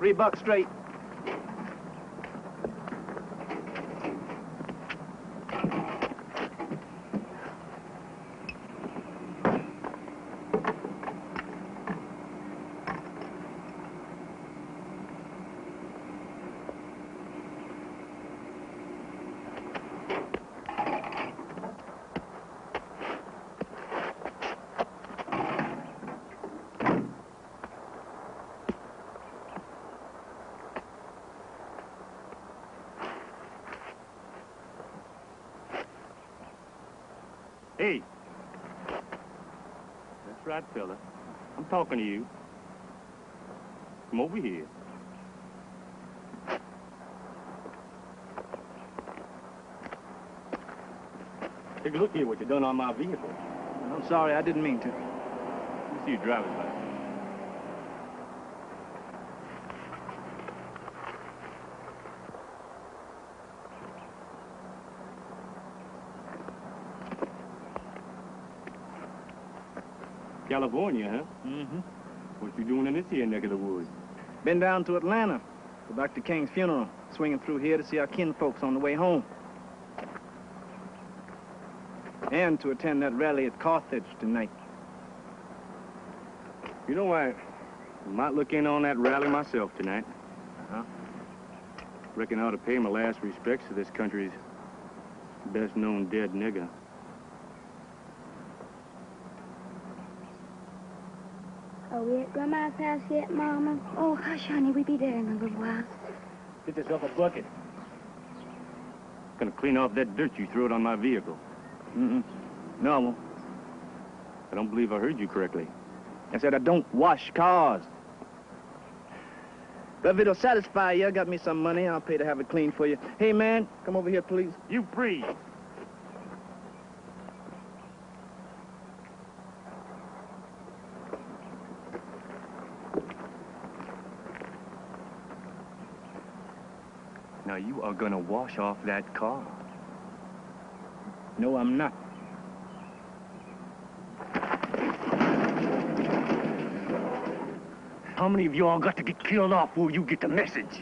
$3 straight. Hey. That's right, fella. I'm talking to you. Come over here. Take a look here, what you done on my vehicle. I'm sorry, I didn't mean to. Let me see your driver's license. California, huh? Mm-hmm. What you doing in this here neck of the woods? Been down to Atlanta. Go back to King's funeral. Swinging through here to see our kinfolks on the way home. And to attend that rally at Carthage tonight. You know, I might look in on that rally myself tonight. Uh-huh. Reckon I ought to pay my last respects to this country's best-known dead nigger. Are we at Grandma's house yet, Mama? Oh, hush, honey, we'll be there in a little while. Get yourself a bucket. Gonna clean off that dirt you threw it on my vehicle. Mm-hmm. No. I don't believe I heard you correctly. I said I don't wash cars. But if it'll satisfy you, I got me some money. I'll pay to have it cleaned for you. Hey, man, come over here, please. You free. Now, you are gonna wash off that car. No, I'm not. How many of y'all got to get killed off before you get the message?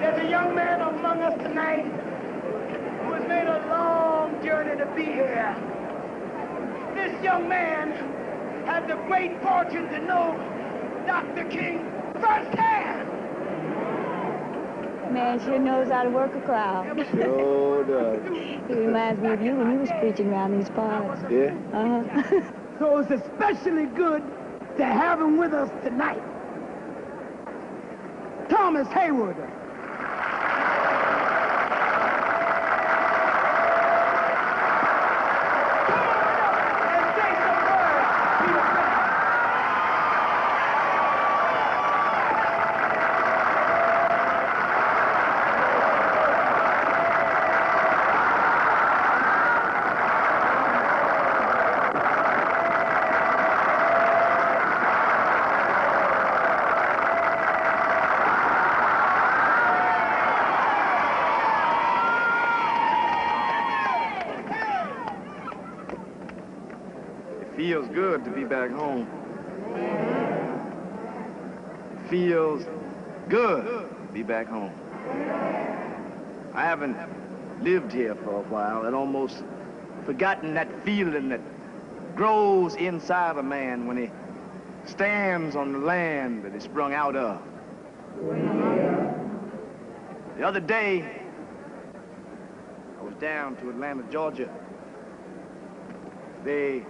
There's a young man among us tonight who has made a long journey to be here. This young man had the great fortune to know Dr. King firsthand. Man sure knows how to work a crowd. Sure does. He reminds me of you when you was preaching around these parts. Yeah? Uh-huh. So it's especially good to have him with us tonight. Thomas Haywood. Feels good to be back home. Feels good to be back home. I haven't lived here for a while and almost forgotten that feeling that grows inside a man when he stands on the land that he sprung out of. The other day, I was down to Atlanta, Georgia. They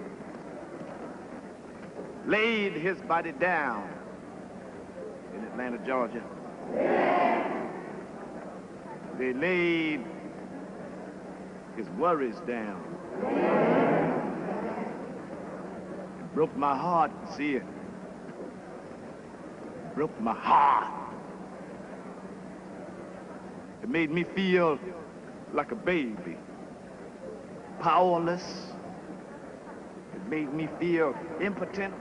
laid his body down in Atlanta, Georgia. They laid his worries down. It broke my heart to see it. It broke my heart. It made me feel like a baby, powerless. It made me feel impotent.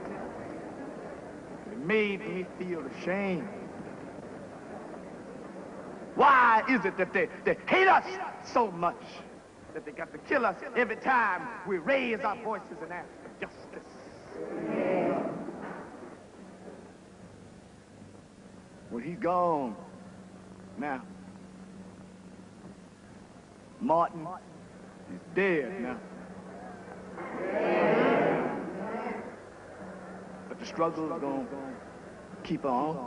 It made me feel ashamed. Why is it that they hate us so much that they got to kill us every time we raise our voices and ask for justice? Well, he's gone now. Martin is dead now. But the struggle is going to keep on.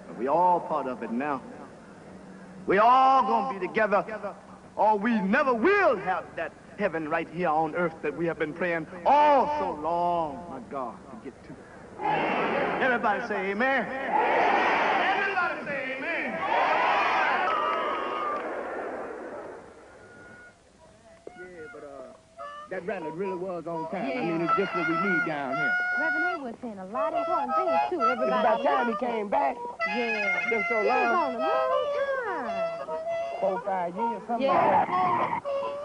And we all part of it now. We all going to be together, or we never will have that heaven right here on earth that we have been praying all so long, my God, to get to. Everybody say amen. Everybody say amen. That rally really was on time. Yeah. I mean, it's just what we need down here. Reverend Haywood saying a lot of important things, too. Everybody. It's about time he came back. Yeah. It's been so long. It was on a long time. 4 or 5 years, something yeah. like that.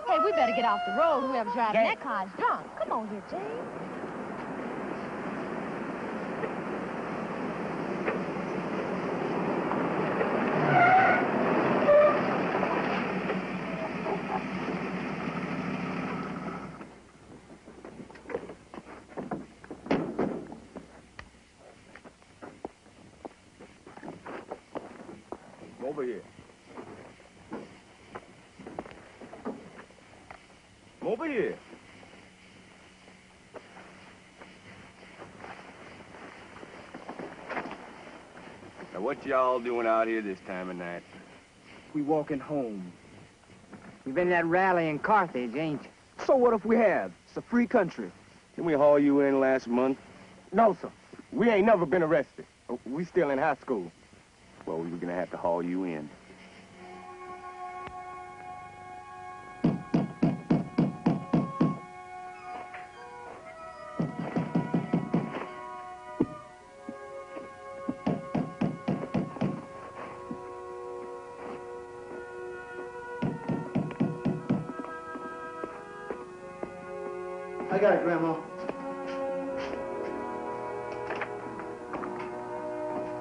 Hey, we better get off the road. Whoever's driving that car's drunk. Come on here, James. Over here. Over here. Now, what y'all doing out here this time of night? We walking home. We've been at that rally in Carthage, ain't you? So what if we have? It's a free country. Didn't we haul you in last month? No, sir. We ain't never been arrested. We still in high school. Well, we were gonna have to haul you in. I got it, Grandma.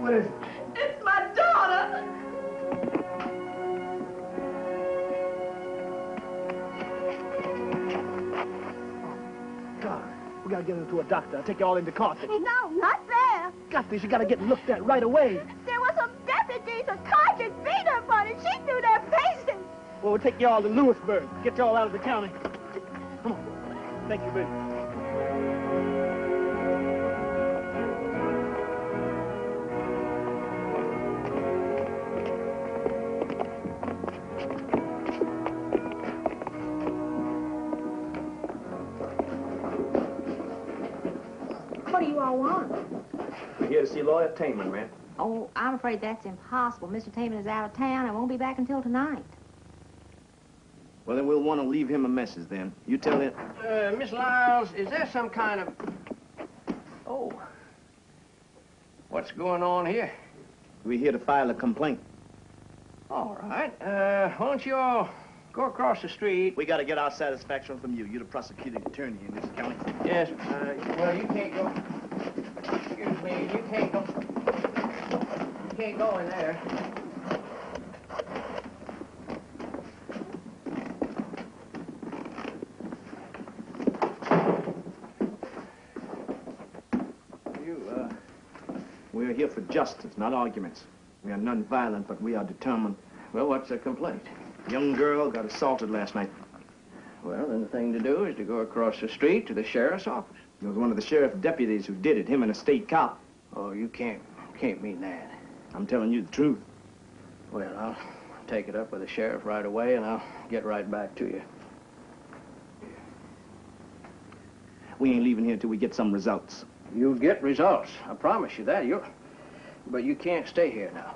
What is it? It's my daughter. God, we gotta get her to a doctor. I'll take you all into Carthage. No, not there. Got this. You gotta get looked at right away. There were some deputies of Carthage beat her for it. She threw their faces. Well, we'll take you all to Lewisburg. Get you all out of the county. Come on. Thank you, baby. What do you all want? We're here to see Lawyer Taman, man. Oh, I'm afraid that's impossible. Mr. Taman is out of town and won't be back until tonight. Well, then we'll want to leave him a message, then. You tell him. Miss Lyles, is there some kind of... Oh. What's going on here? We're here to file a complaint. All right. Why don't you all go across the street? We got to get our satisfaction from you. You're the prosecuting attorney in this county. Yes. Well, you can't go... Excuse me. You can't go... You can't go in there. We're here for justice, not arguments. We are non-violent, but we are determined. Well, what's the complaint? A young girl got assaulted last night. Well, then the thing to do is to go across the street to the sheriff's office. It was one of the sheriff's deputies who did it, him and a state cop. Oh, you can't mean that. I'm telling you the truth. Well, I'll take it up with the sheriff right away, and I'll get right back to you. We ain't leaving here until we get some results. You'll get results. I promise you that. But you can't stay here now.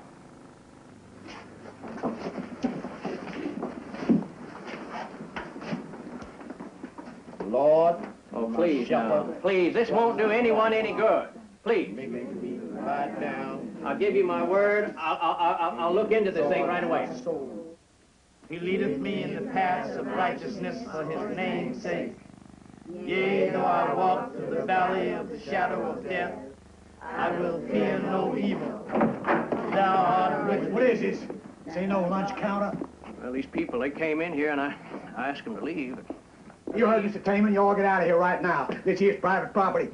Lord. Oh, please, now. Please, this won't do anyone any good. Please. Right down. I'll give you my word. I'll look into this thing right away. He leadeth me in the paths of righteousness for his name's sake. Yea, though I walk through the valley of the shadow of death, I will fear no evil. Thou art with me. What is this? This ain't no lunch counter. Well, these people, they came in here, and I asked them to leave. You heard Mr. Taman. You all get out of here right now. This here's private property.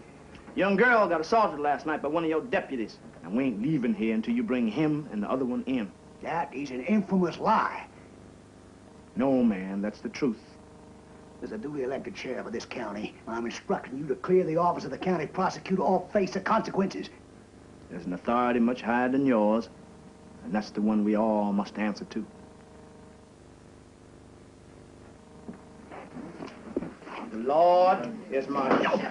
Young girl got assaulted last night by one of your deputies. And we ain't leaving here until you bring him and the other one in. That is an infamous lie. No, man, that's the truth. As a duly elected sheriff of this county, I'm instructing you to clear the office of the county prosecutor or face the consequences. There's an authority much higher than yours, and that's the one we all must answer to. The Lord is my shelter.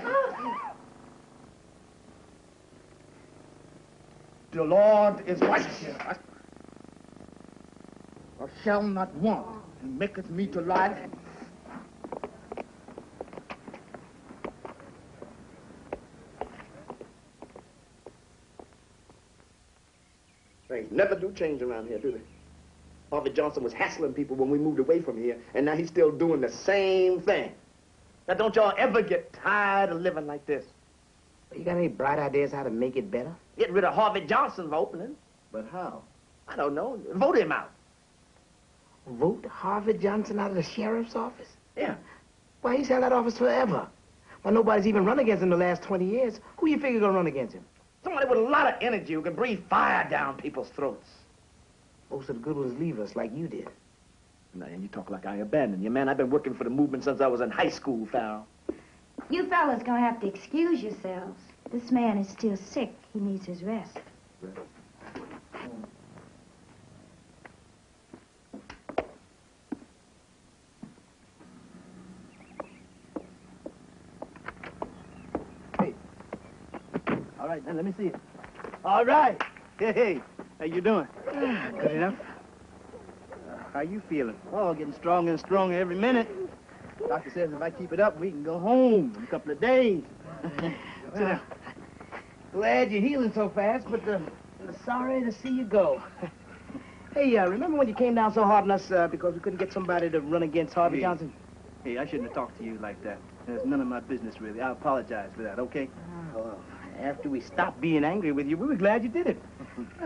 The Lord is my shelter. I shall not want, and maketh me to lie. Things never do change around here, do they? Harvey Johnson was hassling people when we moved away from here, and now he's still doing the same thing. Now, don't y'all ever get tired of living like this? You got any bright ideas how to make it better? Get rid of Harvey Johnson for opening. But how? I don't know. Vote him out. Vote Harvey Johnson out of the sheriff's office? Yeah. Why, he's held that office forever. Why, nobody's even run against him the last 20 years. Who you figure gonna run against him? Somebody with a lot of energy who can breathe fire down people's throats. Most of the good ones leave us like you did. Now, you talk like I abandoned you, man. I've been working for the movement since I was in high school, Farrell. You fellas gonna have to excuse yourselves. This man is still sick. He needs his rest. Hey. All right, then, let me see it. All right. Hey, how you doing? Good enough. How you feeling? Oh, getting stronger and stronger every minute. Doctor says if I keep it up, we can go home in a couple of days. Well, glad you're healing so fast, but sorry to see you go. Hey, remember when you came down so hard on us because we couldn't get somebody to run against Harvey Johnson? Hey, I shouldn't have talked to you like that. That's none of my business, really. I apologize for that, okay? Well, after we stopped being angry with you, we were glad you did it.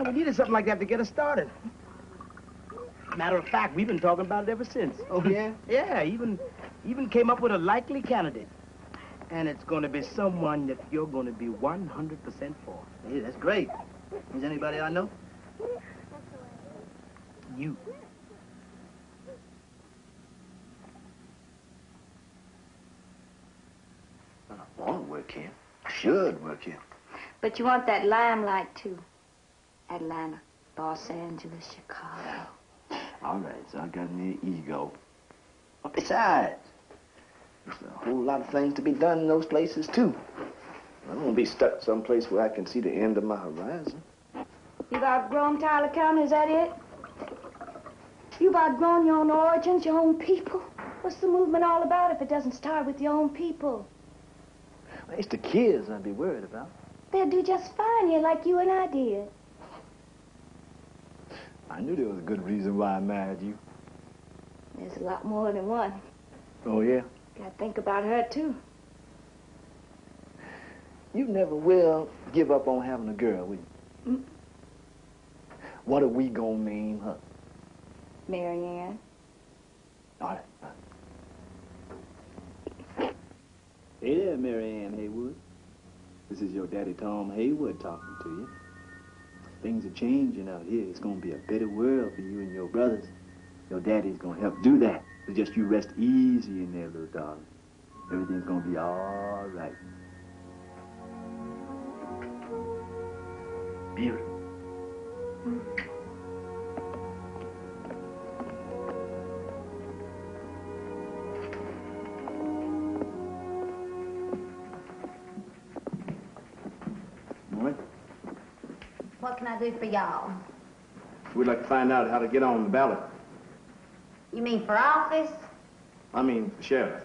We needed something like that to get us started. Matter of fact, we've been talking about it ever since. Oh, yeah? Yeah, even came up with a likely candidate. And it's going to be someone that you're going to be 100% for. Hey, that's great. Is anybody I know? You. I don't want to work here. I should work here. But you want that limelight, too. Atlanta, Los Angeles, Chicago. All right, so I got me an ego. But besides, there's a whole lot of things to be done in those places, too. I don't want to be stuck someplace where I can see the end of my horizon. You've outgrown Tyler County, is that it? You've outgrown your own origins, your own people. What's the movement all about if it doesn't start with your own people? Well, it's the kids I'd be worried about. They'll do just fine here like you and I did. I knew there was a good reason why I married you. There's a lot more than one. Oh, yeah? Gotta think about her, too. You never will give up on having a girl, will you? Mm. What are we gonna name her? Mary Ann. All right. Hey there, Mary Ann Haywood. This is your daddy, Tom Haywood, talking to you. Things are changing out here. It's gonna be a better world for you and your brothers. Your daddy's gonna help do that. So just you rest easy in there, little darling. Everything's gonna be all right. Beautiful. What can I do for y'all? We'd like to find out how to get on the ballot. You mean for office? I mean, for sheriff.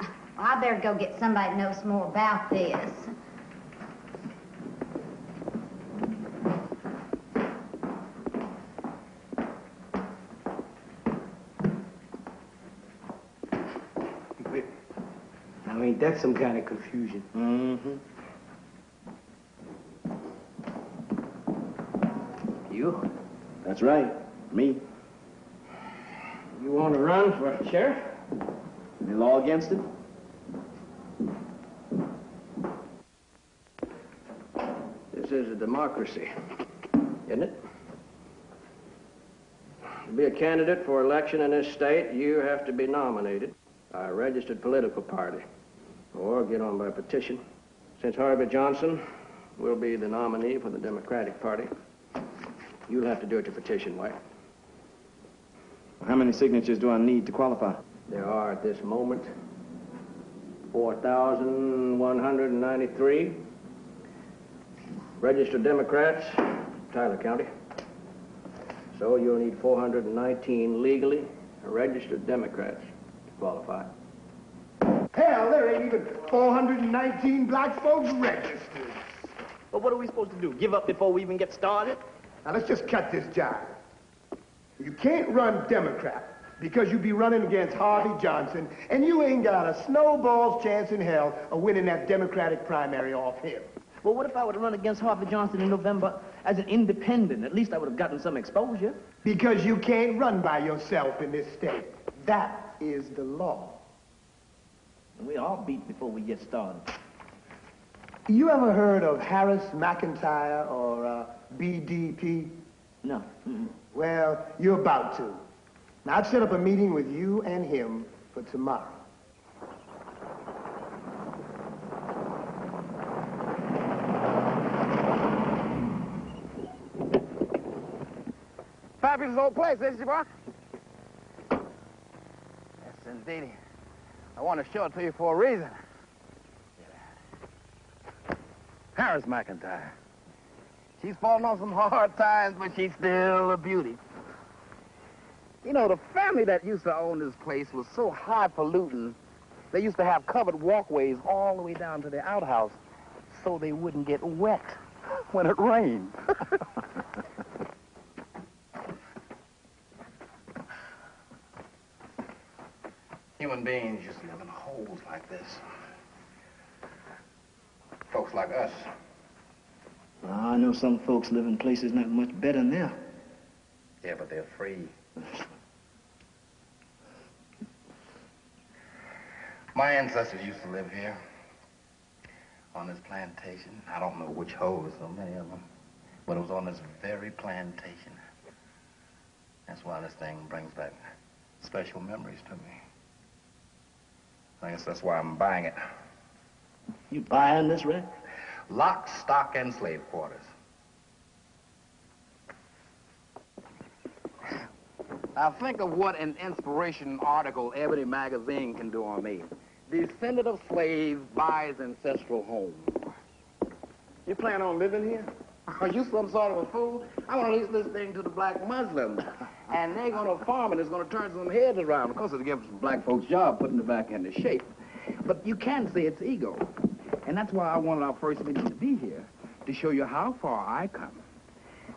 Well, I better go get somebody that knows more about this. Now, ain't that some kind of confusion? Mm-hmm. You? That's right. Me. You want to run for sheriff? Any law against it? This is a democracy, isn't it? To be a candidate for election in this state, you have to be nominated by a registered political party or get on by petition. Since Harvey Johnson will be the nominee for the Democratic Party, you'll have to do it to petition, White. How many signatures do I need to qualify? There are at this moment 4,193 registered Democrats, Tyler County. So you'll need 419 legally registered Democrats to qualify. Hell, there ain't even 419 black folks registered. But what are we supposed to do? Give up before we even get started? Now, let's just cut this jive. You can't run Democrat because you be running against Harvey Johnson, and you ain't got a snowball's chance in hell of winning that Democratic primary off him. Well, what if I were to run against Harvey Johnson in November as an independent? At least I would have gotten some exposure. Because you can't run by yourself in this state. That is the law. And we all beat before we get started. You ever heard of Harris McIntyre or BDP? No. Mm-mm. Well, you're about to. Now, I've set up a meeting with you and him for tomorrow. Fabulous old place, isn't it, boy? Yes, indeed. I want to show it to you for a reason. Harris McIntyre. She's fallen on some hard times, but she's still a beauty. You know, the family that used to own this place was so highfalutin, they used to have covered walkways all the way down to their outhouse so they wouldn't get wet when it rained. Human beings used to live in holes like this. Folks like us. Well, I know some folks live in places not much better now. Yeah, but they're free. My ancestors used to live here on this plantation. I don't know which hole, there's so many of them, but it was on this very plantation. That's why this thing brings back special memories to me. I guess that's why I'm buying it. You buying this, Red? Lock, stock, and slave quarters. Now think of what an inspiration article Ebony magazine can do on me. Descendant of slave buys ancestral home. You plan on living here? Are you some sort of a fool? I want to lease this thing to the black Muslims. And they're going to farm it. It's going to turn some heads around. Of course, it'll give some black folks job putting it back into shape. But you can see its ego. And that's why I wanted our first meeting to be here, to show you how far I come.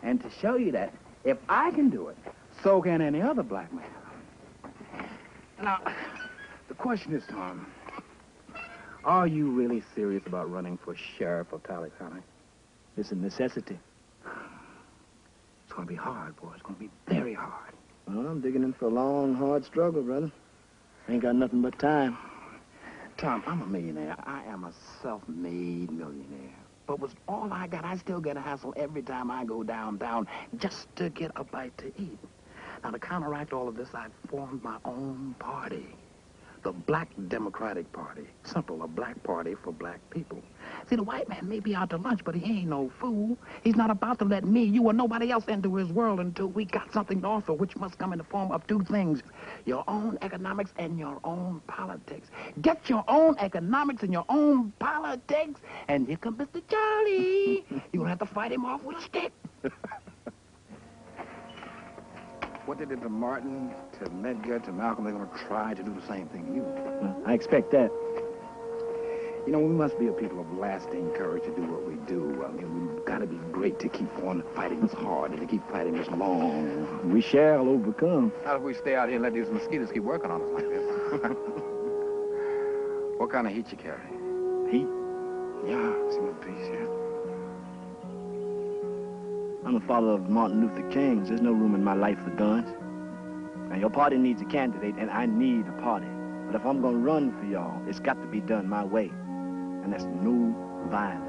And to show you that if I can do it, so can any other black man. Now, the question is, Tom, are you really serious about running for sheriff of Tyler County? It's a necessity. It's going to be hard, boy. It's going to be very hard. Well, I'm digging in for a long, hard struggle, brother. Ain't got nothing but time. Tom, I'm a millionaire. I am a self-made millionaire. it was all I got, I still get a hassle every time I go downtown just to get a bite to eat. Now, to counteract all of this, I formed my own party. The Black Democratic Party. Simple, a black party for black people. See, the white man may be out to lunch, but he ain't no fool. He's not about to let me, you, or nobody else into his world until we got something to offer, which must come in the form of two things: your own economics and your own politics. Get your own economics and your own politics, and here comes Mr. Charlie. You'll have to fight him off with a stick. What they did to Martin, to Medgar, to Malcolm, they're going to try to do the same thing to you. Well, I expect that. You know, we must be a people of lasting courage to do what we do. I mean, we've got to be great to keep on fighting this hard and to keep fighting this long. We shall overcome. Not if we stay out here and let these mosquitoes keep working on us like this. What kind of heat you carry? Heat? Yeah, see my piece here. I'm a follower of Martin Luther King. There's no room in my life for guns. Now, your party needs a candidate, and I need a party. But if I'm going to run for y'all, it's got to be done my way. And that's no violence.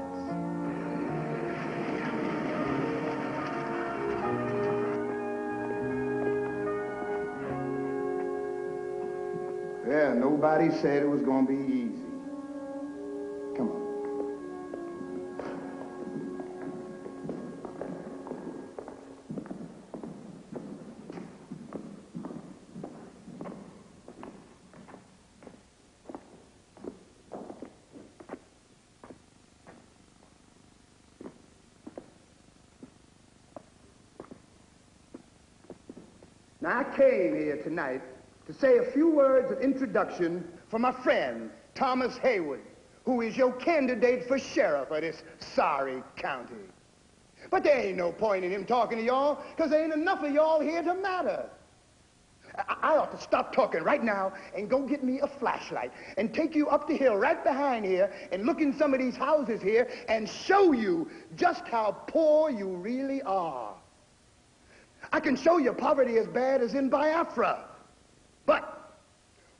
Yeah, nobody said it was going to be easy. Come on. Now, I came here tonight to say a few words of introduction for my friend, Thomas Haywood, who is your candidate for sheriff of this sorry county. But there ain't no point in him talking to y'all, because there ain't enough of y'all here to matter. I ought to stop talking right now and go get me a flashlight and take you up the hill right behind here and look in some of these houses here and show you just how poor you really are. I can show you poverty as bad as in Biafra. But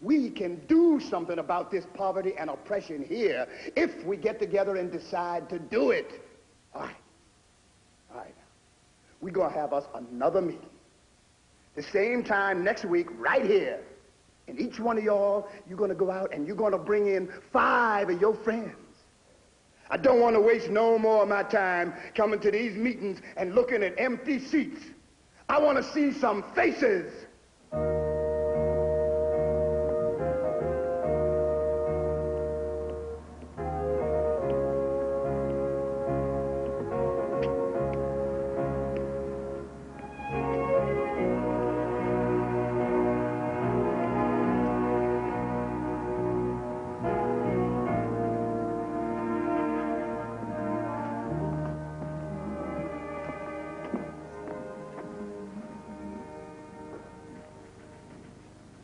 we can do something about this poverty and oppression here if we get together and decide to do it. All right. All right. We're going to have us another meeting. The same time next week right here. And each one of y'all, you're going to go out and you're going to bring in 5 of your friends. I don't want to waste no more of my time coming to these meetings and looking at empty seats. I want to see some faces.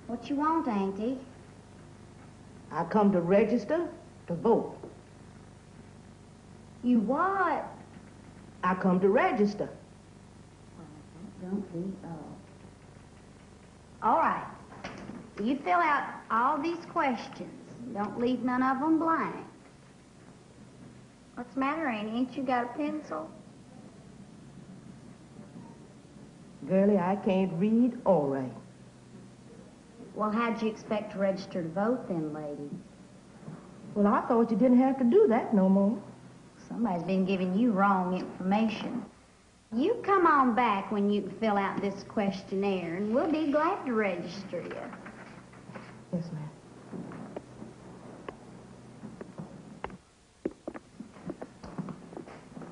What you want, Auntie? I come to register to vote. You what? I come to register. Don't be, All right. You fill out all these questions. Don't leave none of them blank. What's the matter, Auntie? Ain't you got a pencil? Girlie, I can't read or write. Well, how'd you expect to register to vote then, lady? Well, I thought you didn't have to do that no more. Somebody's been giving you wrong information. You come on back when you can fill out this questionnaire, and we'll be glad to register you. Yes, ma'am.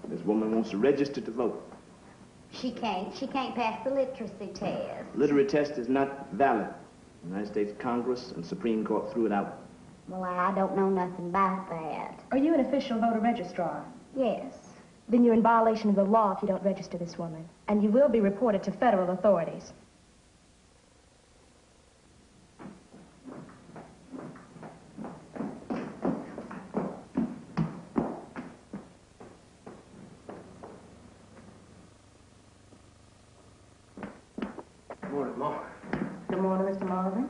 This woman wants to register to vote. She can't. She can't pass the literacy test. Literary test is not valid. The United States Congress and Supreme Court threw it out. Well, I don't know nothing about that. Are you an official voter registrar? Yes. Then you're in violation of the law if you don't register this woman. And you will be reported to federal authorities. Good morning, Ma. Good morning, Mr. Marvin.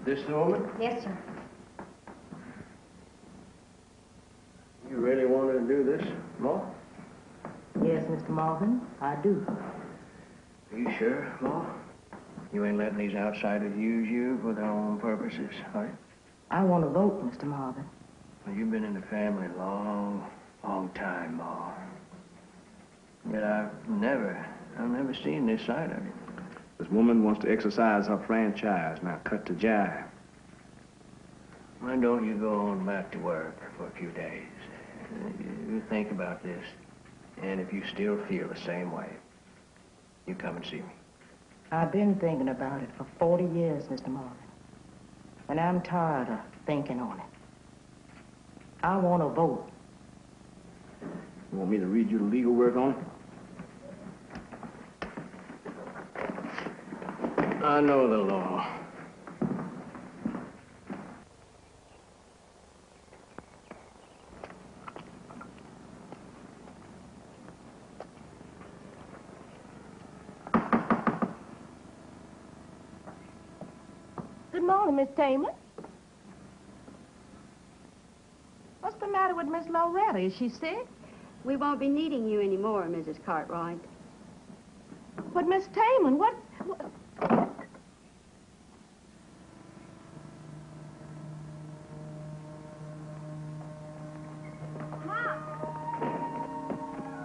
This the woman? Yes, sir. You do this, Ma? Yes, Mr. Marvin, I do. Are you sure, Ma? You ain't letting these outsiders use you for their own purposes, are you? I want to vote, Mr. Marvin. Well, you've been in the family a long, long time, Ma. Yet I've never seen this side of you. This woman wants to exercise her franchise, now cut to jive. Why don't you go on back to work for a few days? You think about this, and if you still feel the same way, you come and see me. I've been thinking about it for 40 years, Mr. Marvin. And I'm tired of thinking on it. I want to vote. You want me to read you the legal work on it? I know the law. Good morning, Miss Taylor. What's the matter with Miss Loretta? Is she sick? We won't be needing you anymore, Mrs. Cartwright. But Miss Taylor, what... Mom!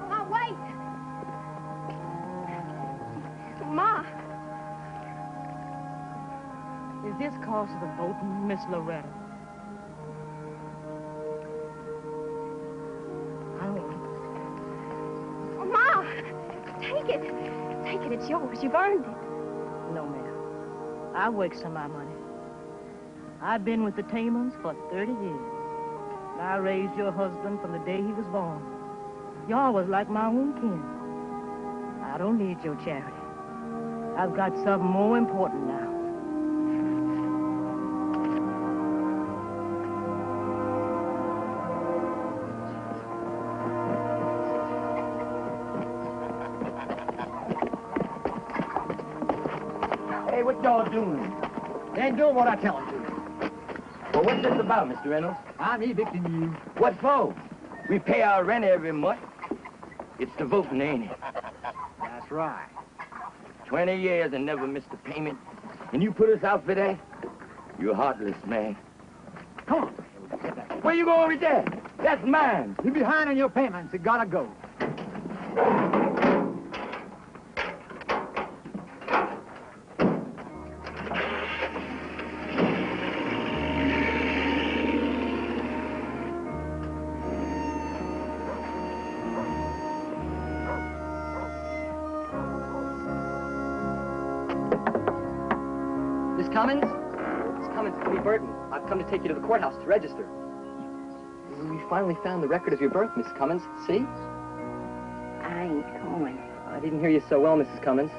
Mom, wait! Ma! Is this cause of the voting, Miss Loretta? Oh, Ma! Take it. Take it. It's yours. You've earned it. No, ma'am. I worked some of my money. I've been with the Tamans for 30 years. I raised your husband from the day he was born. Y'all was like my own kin. I don't need your charity. I've got something more important now. Hey, what y'all doing? They ain't doing what I tell them to. Well, what's this about, Mr. Reynolds? I'm evicting you. What for? We pay our rent every month. It's the voting, ain't it? That's right. 20 years and never missed a payment. And you put us out for that? You're heartless, man. Come on. Where you going with that? That's mine. You're behind on your payments. You gotta go. Cummins? Miss Cummins, it's me, Burton. I've come to take you to the courthouse to register. We finally found the record of your birth, Miss Cummins. See? I ain't going. I didn't hear you so well, Mrs. Cummins.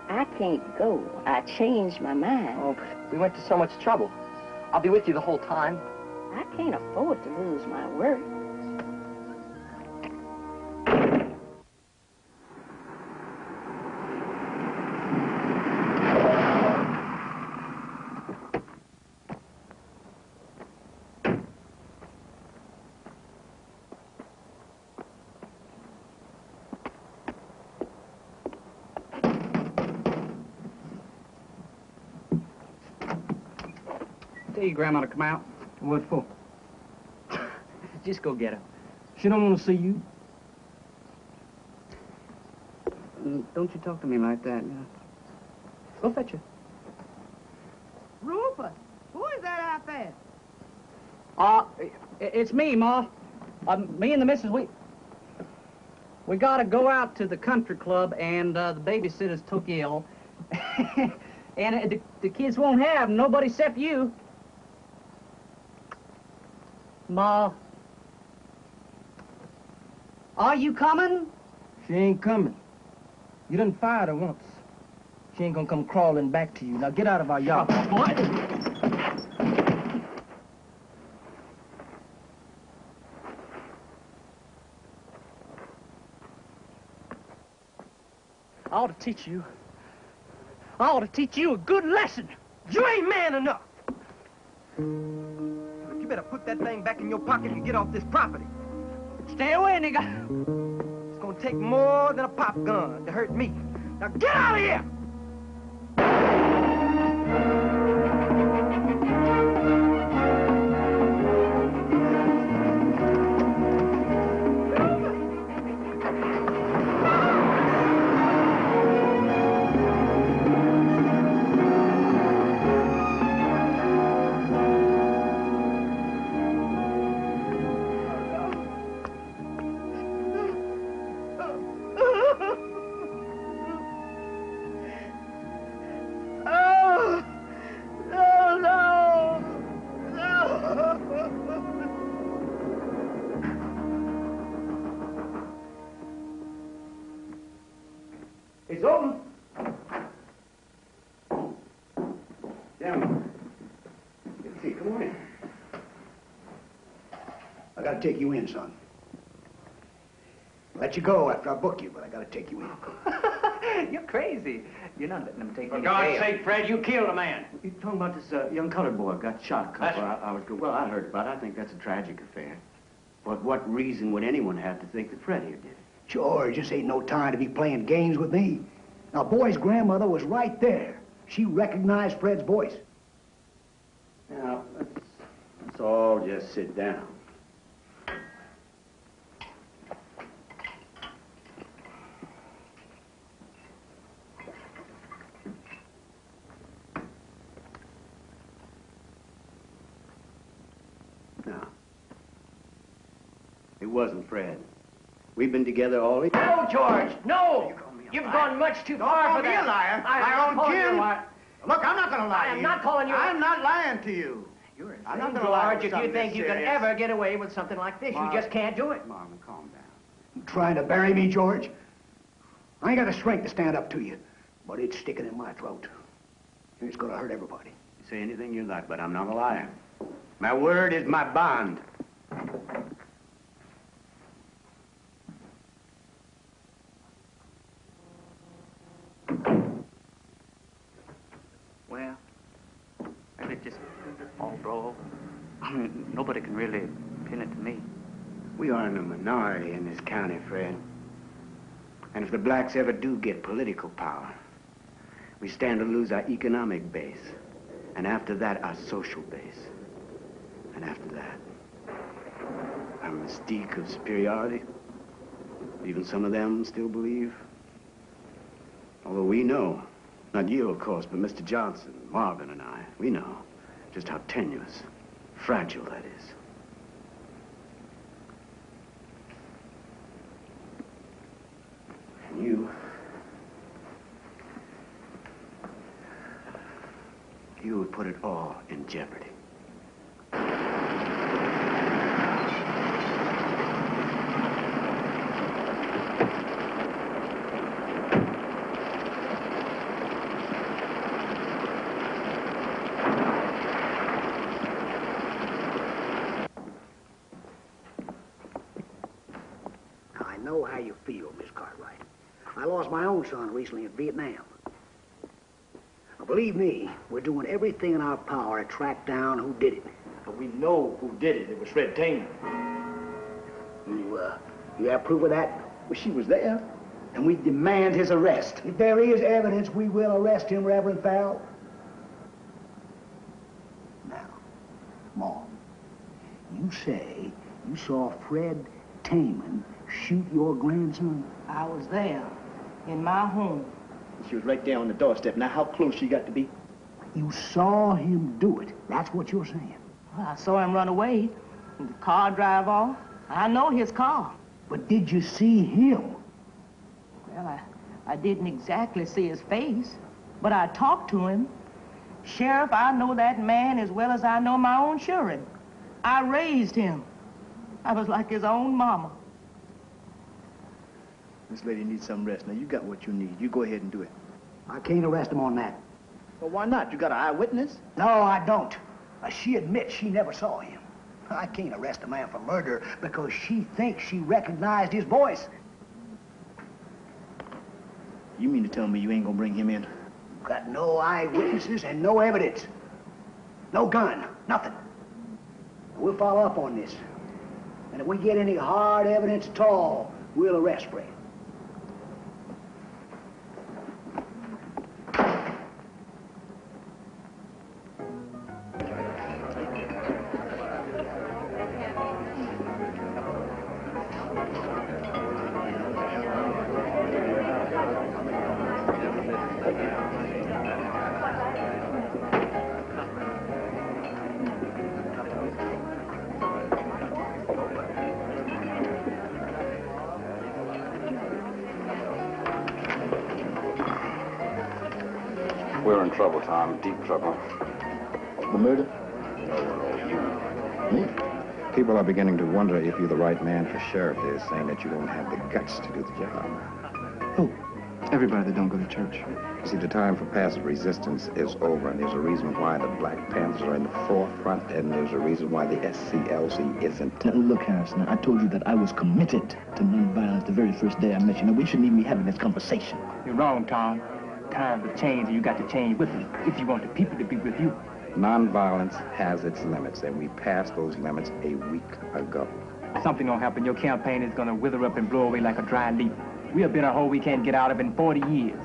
I can't go. I changed my mind. Oh, but we went to so much trouble. I'll be with you the whole time. I can't afford to lose my work. Tell your grandma to come out. What for? Just go get her. She don't want to see you. Don't you talk to me like that. Go fetch her. Rufus, who is that out there? It's me, Ma. Me and the missus, we gotta go out to the country club, and the babysitter's took ill. And the kids won't have nobody except you. Ma, are you coming? She ain't coming. You done fired her once. She ain't gonna come crawling back to you. Now get out of our yard. What? I ought to teach you. I ought to teach you a good lesson. You ain't man enough. You better put that thing back in your pocket and get off this property. Stay away, nigga. It's gonna take more than a pop gun to hurt me. Now get out of here! It's open. Gentlemen, get a seat. Come on in. I gotta take you in, son. Let you go after I book you, but I gotta take you in. You're crazy. You're not letting them take me For to God's jail. sake, Fred, you killed a man. You're talking about this young colored boy got shot a couple of hours ago. Well, I heard about it. I think that's a tragic affair. But what reason would anyone have to think that Fred here did it? George, this ain't no time to be playing games with me. Now, boy's grandmother was right there. She recognized Fred's voice. Now, let's all just sit down. No. It wasn't Fred. We've been together all evening. No, George, no! You've gone much too far for Don't be that. a liar. I'm My not own calling you a kin. liar. Look, I'm not going to lie to you. I am not calling you a liar. I'm not lying to you. You're insane, I'm not going to lie George, to if you something think this you can serious. ever get away with something like this. You just can't do it. Marvin, calm down. You trying to bury me, George? I ain't got the strength to stand up to you, but it's sticking in my throat. And it's gonna hurt everybody. You say anything you like, but I'm not a liar. My word is my bond. Well, it just all broke. I mean, nobody can really pin it to me. We are in a minority in this county, Fred. And if the blacks ever do get political power, we stand to lose our economic base. And after that, our social base. And after that, our mystique of superiority. Even some of them still believe. Although we know, not you, of course, but Mr. Johnson, Marvin, and I, we know just how tenuous, fragile that is. And you would put it all in jeopardy. I know how you feel, Miss Cartwright. I lost my own son recently in Vietnam. Now, believe me, we're doing everything in our power to track down who did it. But we know who did it. It was Fred Taylor. You have proof of that? Well, she was there. And we demand his arrest. If there is evidence, we will arrest him, Reverend Farrell. Now, Mom, you say you saw Fred Taman shoot your grandson? I was there, in my home. She was right there on the doorstep. Now, how close she got to be? You saw him do it. That's what you're saying. Well, I saw him run away, and the car drive off. I know his car. But did you see him? Well, I didn't exactly see his face, but I talked to him. Sheriff, I know that man as well as I know my own children. I raised him. I was like his own mama. This lady needs some rest. Now, you got what you need. You go ahead and do it. I can't arrest him on that. Well, why not? You got an eyewitness? No, I don't. She admits she never saw him. I can't arrest a man for murder because she thinks she recognized his voice. You mean to tell me you ain't gonna bring him in? Got no eyewitnesses and no evidence. No gun, nothing. We'll follow up on this. And if we get any hard evidence at all, we'll arrest Fred. We're in trouble, Tom. Deep trouble. The murder? No, you. Me? People are beginning to wonder if you're the right man for sheriff. They're saying that you don't have the guts to do the job. Who? Everybody that don't go to church. You see, the time for passive resistance is over, and there's a reason why the Black Panthers are in the forefront, and there's a reason why the SCLC isn't. Now, look, Harrison, I told you that I was committed to nonviolence the very first day I met you. Now, we shouldn't even be having this conversation. You're wrong, Tom. Times have changed, and you got to change with them if you want the people to be with you. Nonviolence has its limits, and we passed those limits a week ago. Something gonna happen. Your campaign is gonna wither up and blow away like a dry leaf. We have been a hole we can't get out of in 40 years.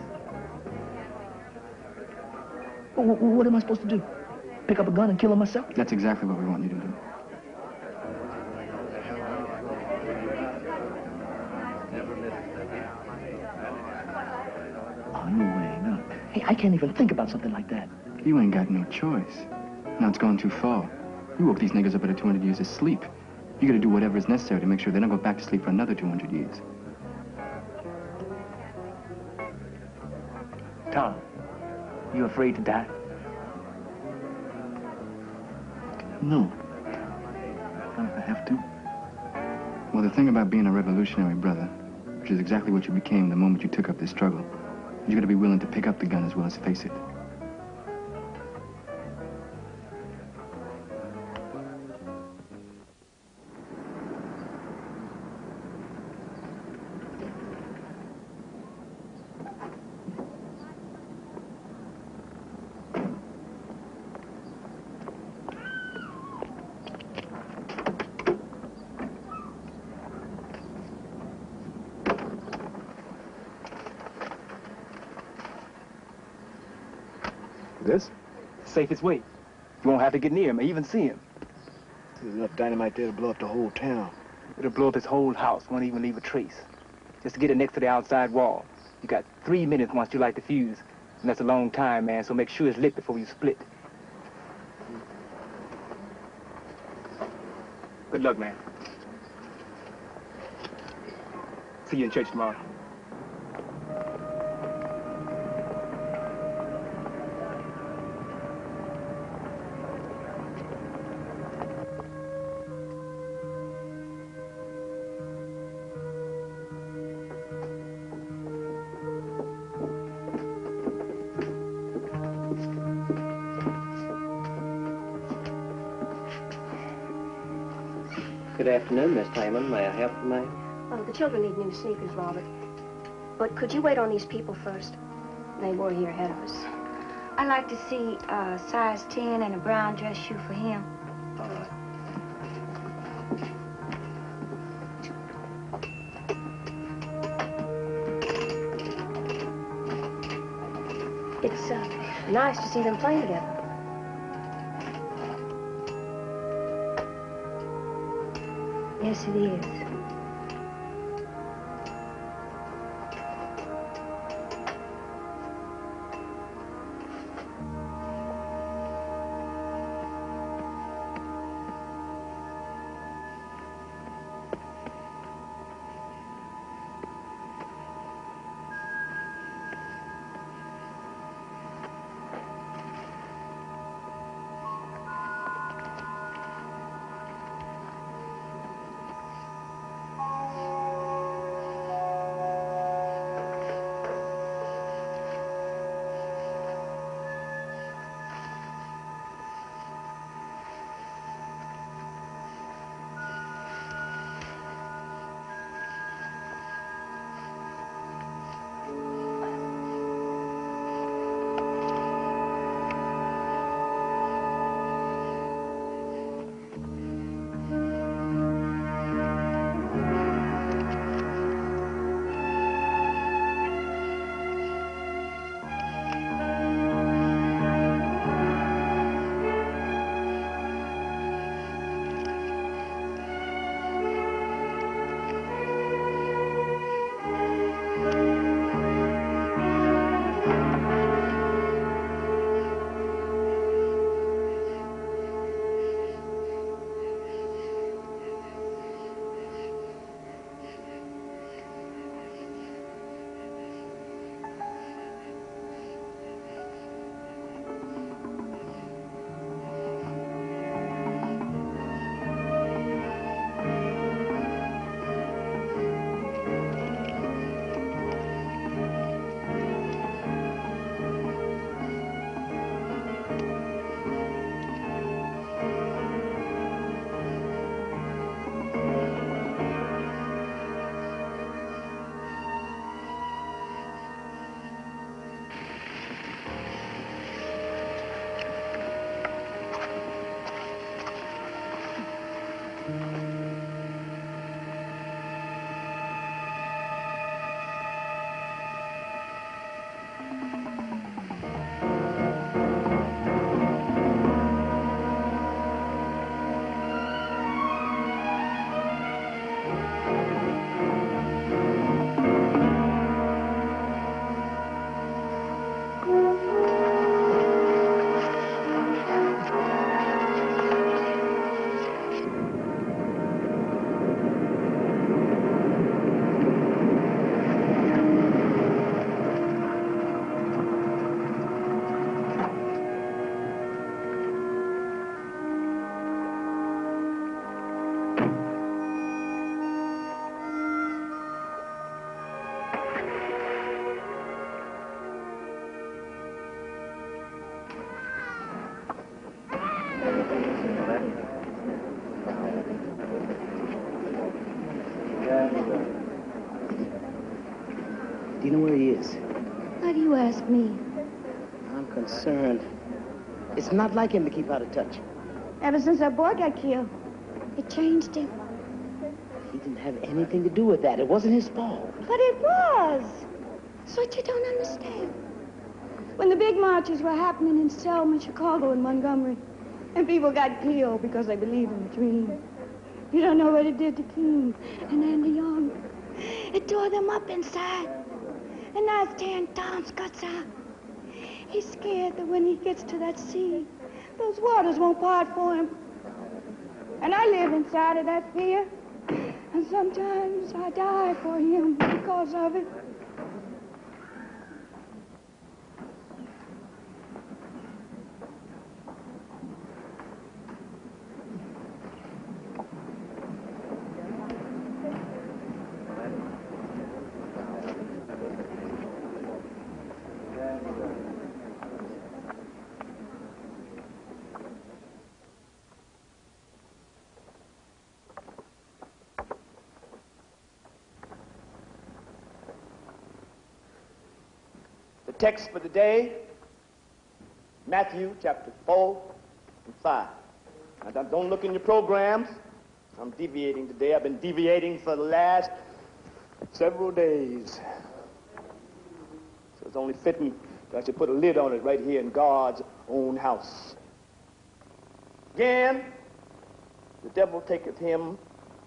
What am I supposed to do? Pick up a gun and kill him myself? That's exactly what we want you to do. Oh, no way, no. Hey, I can't even think about something like that. You ain't got no choice. Now it's gone too far. You woke these niggas up out of 200 years of sleep. You gotta do whatever is necessary to make sure they don't go back to sleep for another 200 years. Tom, you afraid to die? No. Not if I have to. Well, the thing about being a revolutionary, brother, which is exactly what you became the moment you took up this struggle, you gotta be willing to pick up the gun as well as face it. This? Safest way. You won't have to get near him or even see him. There's enough dynamite there to blow up the whole town. It'll blow up his whole house, won't even leave a trace. Just to get it next to the outside wall. You got 3 minutes once you light the fuse. And that's a long time, man, so make sure it's lit before you split. Good luck, man. See you in church tomorrow. Good afternoon, Miss Taman. May I help you, ma'am? Oh, the children need new sneakers, Robert. But could you wait on these people first? They were here ahead of us. I'd like to see a size 10 and a brown dress shoe for him. All right. It's nice to see them playing together. Yes, it is. Do you know where he is? Why do you ask me? I'm concerned. It's not like him to keep out of touch. Ever since that boy got killed, it changed him. He didn't have anything to do with that. It wasn't his fault. But it was. That's what you don't understand. When the big marches were happening in Selma, Chicago, and Montgomery, and people got killed because they believed in the dream, you don't know what it did to King and Andy Young. It tore them up inside. And now it's tearing Tom's guts out. He's scared that when he gets to that sea, those waters won't part for him. And I live inside of that fear. And sometimes I die for him because of it. The text for the day, Matthew chapter 4 and 5. Now, don't look in your programs. I'm deviating today. I've been deviating for the last several days. So it's only fitting that I should put a lid on it right here in God's own house. Again, the devil taketh him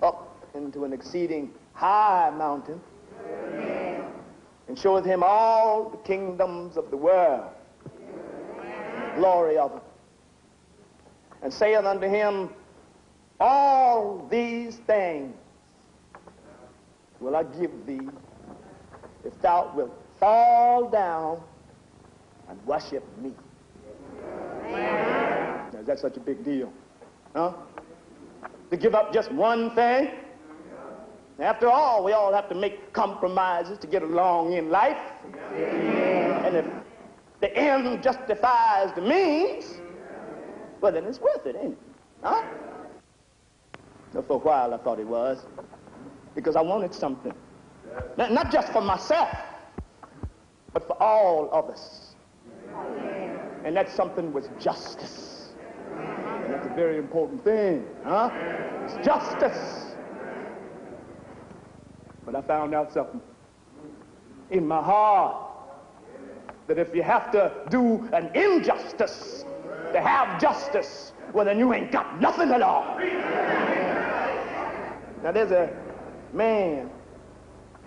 up into an exceeding high mountain, and showeth him all the kingdoms of the world, glory of them, and saith unto him, all these things will I give thee, if thou wilt fall down and worship me. Now, is that such a big deal? Huh? To give up just one thing? After all, we all have to make compromises to get along in life. And if the end justifies the means, well, then it's worth it, ain't it? Huh? So for a while, I thought it was. Because I wanted something. Not just for myself, but for all of us. And that something was justice. And that's a very important thing, huh? It's justice. But I found out something in my heart, that if you have to do an injustice to have justice, well, then you ain't got nothing at all. Now, there's a man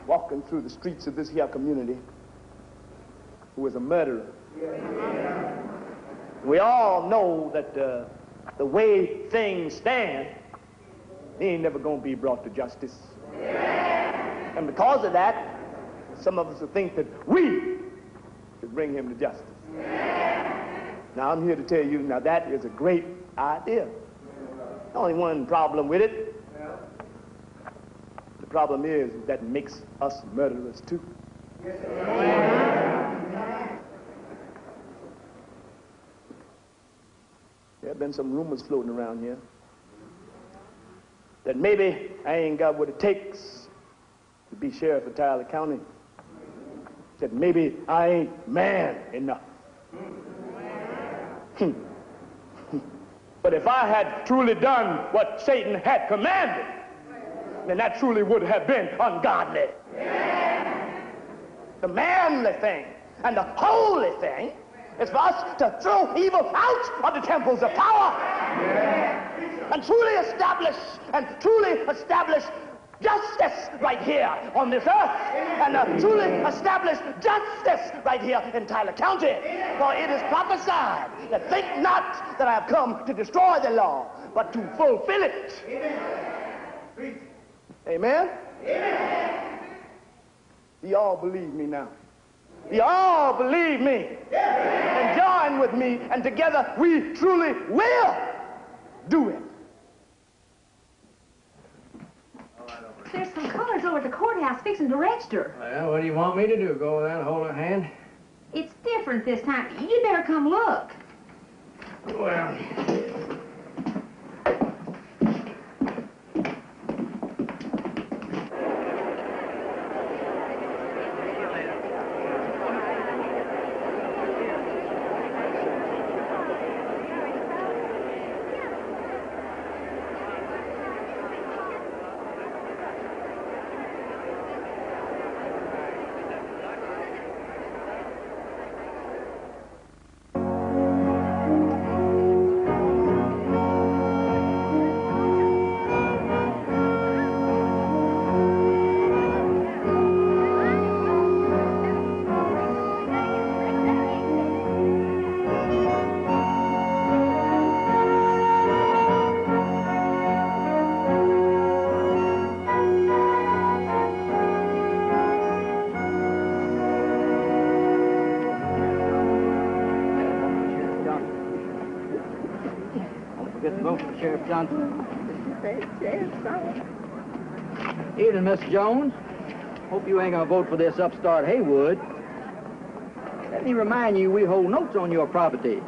walking through the streets of this here community who is a murderer. We all know that the way things stand, he ain't never going to be brought to justice. And because of that, some of us will think that we should bring him to justice. Now, I'm here to tell you, now that is a great idea. Only one problem with it. The problem is that makes us murderers too. There have been some rumors floating around here that maybe I ain't got what it takes to be sheriff of Tyler County. That maybe I ain't man enough. But if I had truly done what Satan had commanded, then that truly would have been ungodly. The manly thing and the holy thing is for us to throw evil out of the temples of power and truly establish justice right here on this earth, and truly establish justice right here in Tyler County. For it is prophesied that think not that I have come to destroy the law, but to fulfill it. Amen? Amen. Do you all believe me now? Do you all believe me? And join with me, and together we truly will do it. There's some colors over at the courthouse fixing to register. Well, what do you want me to do? Go over there and hold her hand? It's different this time. You better come look. Well, Get the vote for Sheriff Johnson. Yes, sir. Evening, Miss Jones. Hope you ain't gonna vote for this upstart Haywood. Let me remind you, we hold notes on your property.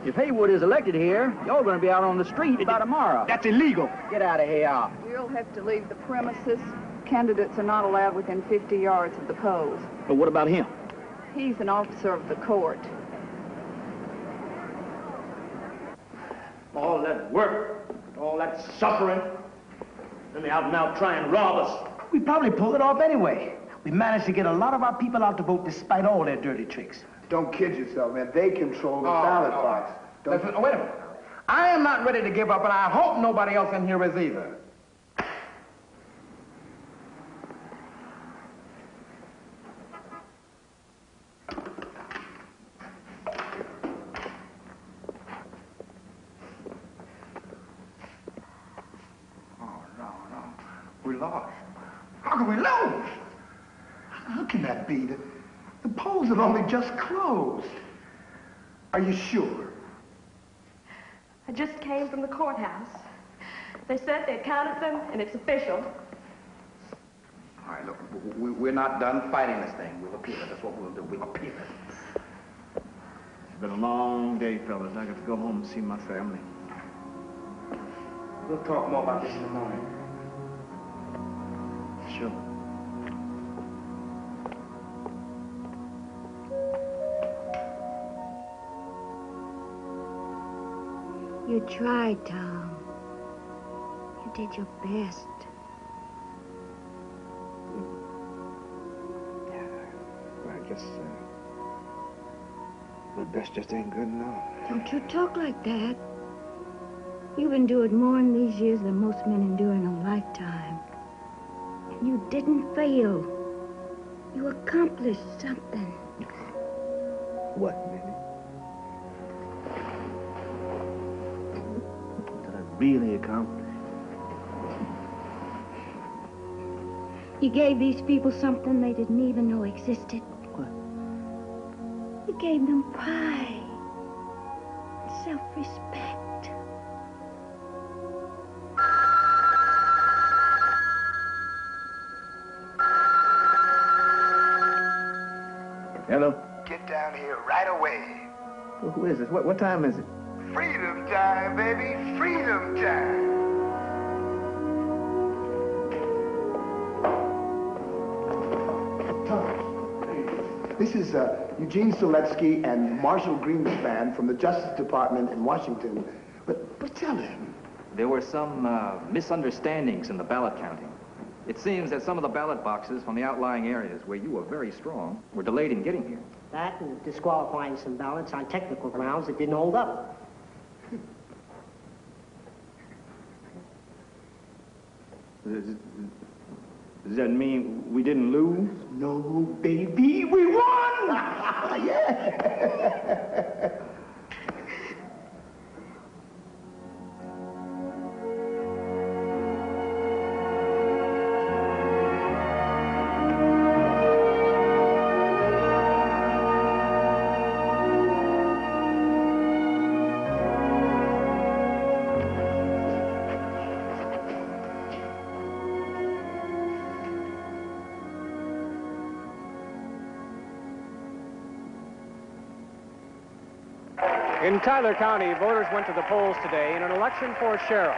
If Haywood is elected here, y'all gonna be out on the street by tomorrow. That's illegal. Get out of here. You'll have to leave the premises. Candidates are not allowed within 50 yards of the polls. But what about him? He's an officer of the court. All that work, all that suffering, then they out and out try and rob us. We probably pulled it off anyway. We managed to get a lot of our people out to vote despite all their dirty tricks. Don't kid yourself, man. They control the ballot box. Listen, wait a minute. I am not ready to give up, and I hope nobody else in here is either. We lost. How can we lose? How can that be? The polls have only just closed. Are you sure? I just came from the courthouse. They said they'd counted them, and it's official. All right, look, we're not done fighting this thing. We'll appeal it. That's what we'll do. We'll appeal it. It's been a long day, fellas. I got to go home and see my family. We'll talk more about this in the morning. Sure. You tried, Tom. You did your best. I guess my best just ain't good enough. Don't you talk like that. You've endured more in these years than most men endure in a lifetime. And you didn't fail. You accomplished something. What, Minnie? That I really accomplished. You gave these people something they didn't even know existed. What? You gave them pride, self-respect. Hello? Get down here right away. Who is this? What time is it? Freedom time, baby. Freedom time. This is Eugene Seletsky and Marshall Greenspan from the Justice Department in Washington. But tell him. There were some misunderstandings in the ballot counting. It seems that some of the ballot boxes from the outlying areas where you were very strong were delayed in getting here. That and disqualifying some ballots on technical grounds that didn't hold up. Does that mean we didn't lose? No, baby, we won! Yeah! In Tyler County, voters went to the polls today in an election for sheriff.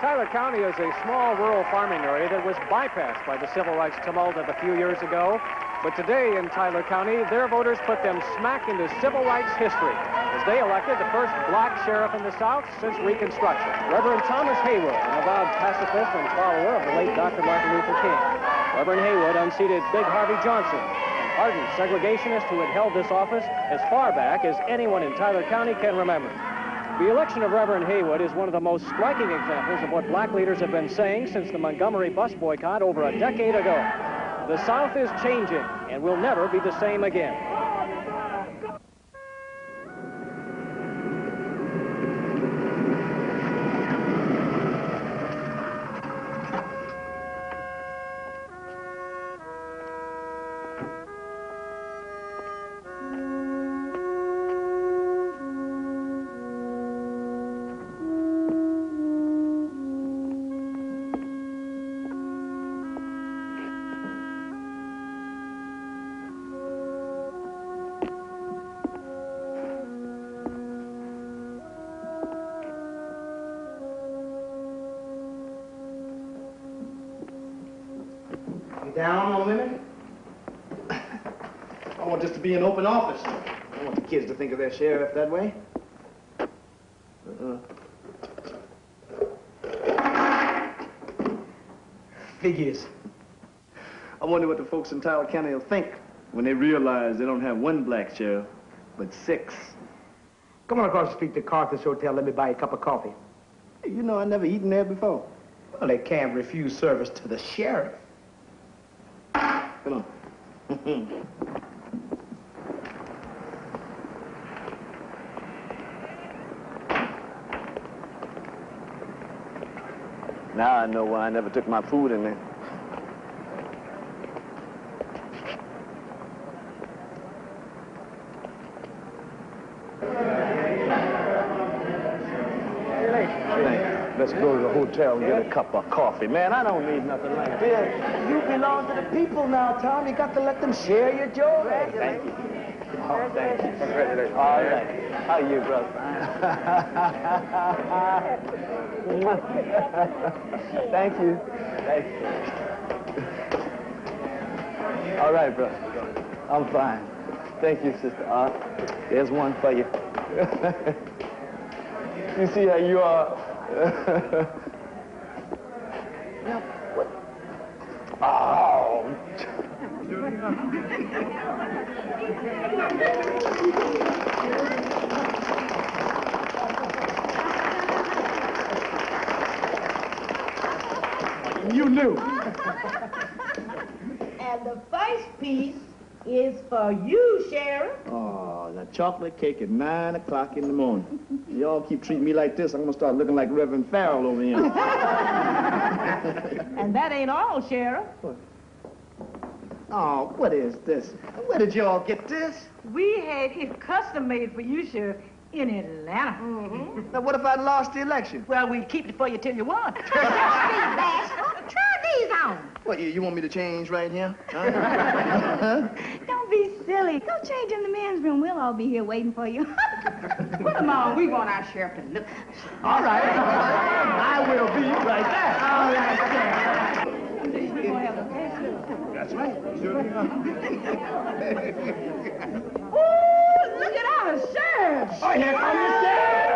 Tyler County is a small rural farming area that was bypassed by the civil rights tumult of a few years ago. But today in Tyler County, their voters put them smack into civil rights history as they elected the first black sheriff in the South since Reconstruction, Reverend Thomas Haywood, an avowed pacifist and follower of the late Dr. Martin Luther King. Reverend Haywood unseated Big Harvey Johnson, ardent segregationist who had held this office as far back as anyone in Tyler County can remember. The election of Reverend Haywood is one of the most striking examples of what black leaders have been saying since the Montgomery bus boycott over a decade ago. The South is changing and will never be the same again. down on women? I want this to be an open office. I don't want the kids to think of their sheriff that way. Figures. I wonder what the folks in Tyler County will think when they realize they don't have one black sheriff, but 6. Come on across the street to Carthus Hotel. Let me buy you a cup of coffee. Hey, you know I never eaten there before. Well, they can't refuse service to the sheriff. Come on. Now I know why I never took my food in there. Let's go to the hotel and get a cup of coffee. Man, I don't need nothing like this. You belong to the people now, Tom. You got to let them share your joy. Thank you. Oh, thank you. Congratulations. All right. How are you, brother? Thank you. Thank you. All right, brother. I'm fine. Thank you, Sister. There's one for you. You see how you are? Now, what? Oh. You knew. And the first piece is for you, Sheriff. Oh, the chocolate cake at 9 o'clock in the morning. Y'all keep treating me like this, I'm gonna start looking like Reverend Farrell over here. And that ain't all, Sheriff. What? Oh, what is this? Where did y'all get this? We had it custom made for you, Sheriff, in Atlanta. Now, what if I lost the election? Well, we'll keep it for you till you won. Try these on. What, you want me to change right here? Huh? Don't be silly. Go change in the men's room. We'll all be here waiting for you. Put them on. We want our sheriff to look. All right. I will be right back. All right, Sheriff. That's right. Sure. Ooh, look at our sheriff. Oh, here comes the sheriff.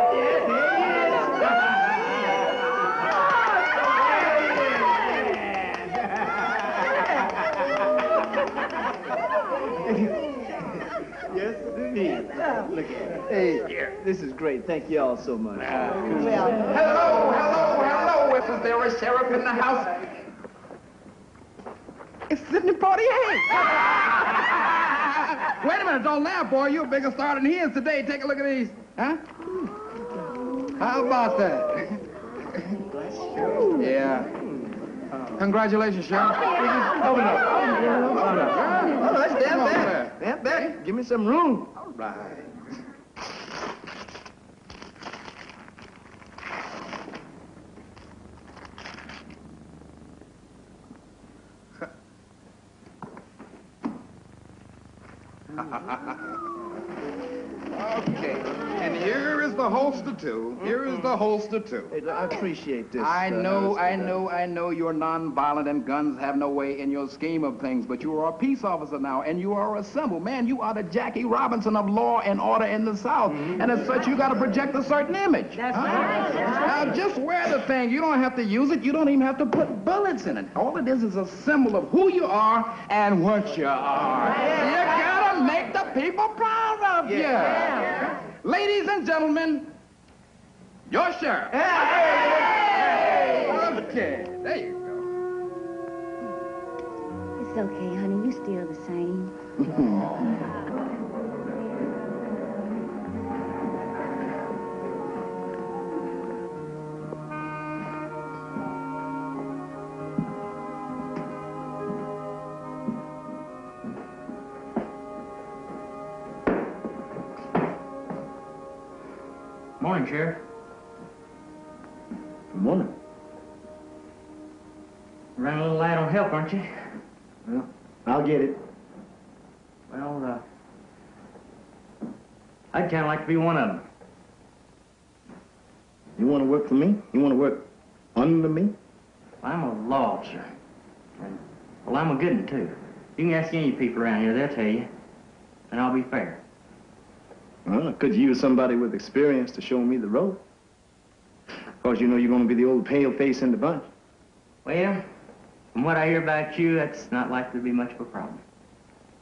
Yes, Yes, indeed. Look at it. Hey, this is great. Thank you all so much. Hello. Is there a sheriff in the house? It's Sidney Portier. Wait a minute, don't laugh, boy. You're a bigger star than he is today. Take a look at these. Huh? How about that? Yeah. Congratulations, Sheriff. Open up. Oh, let's stand back. Stand back. Give me some room. All right. Okay, and here is the holster, too. Here is the holster, too. Hey, I appreciate this. I know you're nonviolent and guns have no way in your scheme of things, but you are a peace officer now, and you are a symbol. Man, you are the Jackie Robinson of law and order in the South, and as such, you got to project a certain image. That's right. Now, just wear the thing. You don't have to use it. You don't even have to put bullets in it. All it is a symbol of who you are and what you are. You got to make the people proud of you. Ladies and gentlemen, your sheriff. Okay, there you go. It's okay, honey. You still the same. Morning, Sheriff. Good morning. Running a little light on help, aren't you? Well, I'll get it. Well, I'd kind of like to be one of them. You want to work for me? You want to work under me? I'm a law officer. And Well, I'm a good one, too. You can ask any people around here, they'll tell you. And I'll be fair. Well, I could use somebody with experience to show me the road. Of course, you know you're going to be the old pale face in the bunch. Well, from what I hear about you, that's not likely to be much of a problem.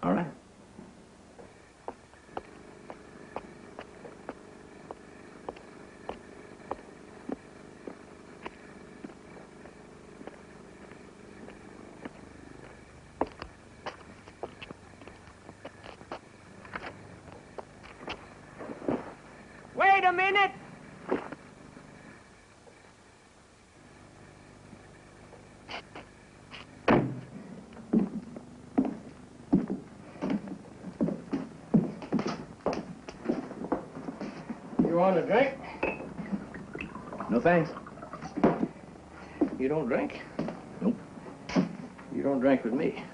All right. Wait a minute! You want a drink? No thanks. You don't drink? Nope. You don't drink with me.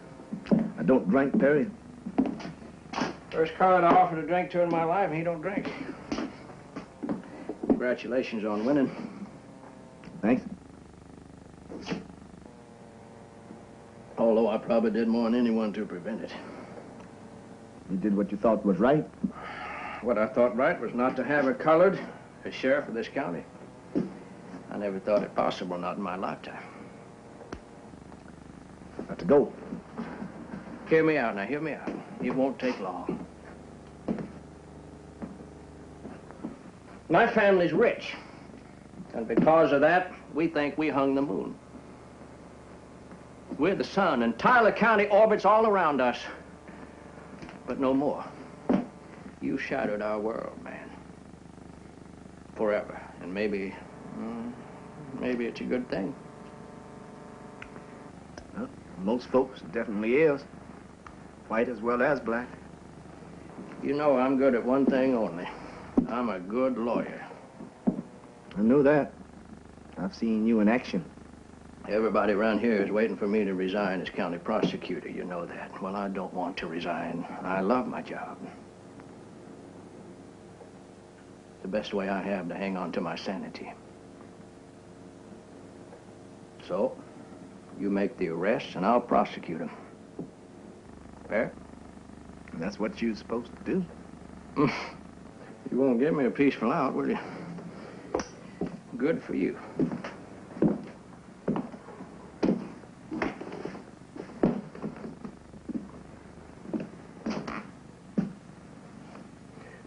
I don't drink, period. First card I offered to drink to in my life, and he don't drink. Congratulations on winning. Thanks. Although I probably did more than anyone to prevent it. You did what you thought was right. What I thought right was not to have her colored as sheriff of this county. I never thought it possible, not in my lifetime. Got to go. Hear me out now, hear me out. It won't take long. My family's rich. And because of that, we think we hung the moon. We're the sun, and Tyler County orbits all around us. But no more. You shattered our world, man. Forever. And maybe it's a good thing. Well, most folks, it definitely is. White as well as black. You know I'm good at one thing only. I'm a good lawyer. I know that. I've seen you in action. Everybody around here is waiting for me to resign as county prosecutor. You know that. Well, I don't want to resign. I love my job. The best way I have to hang on to my sanity. So, you make the arrests and I'll prosecute them. Fair? And that's what you're supposed to do. You won't give me a peaceful out, will you? Good for you.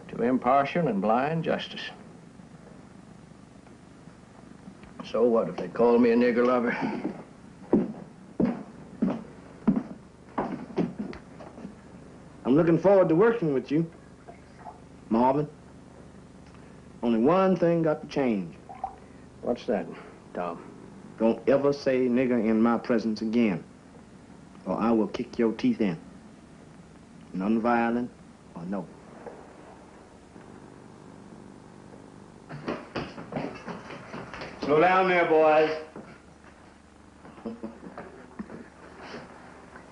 To impartial and blind justice. So what if they call me a nigger lover? I'm looking forward to working with you, Marvin. Only one thing got to change. What's that, Tom? Don't ever say nigger in my presence again, or I will kick your teeth in. Nonviolent or no. Slow down there, boys.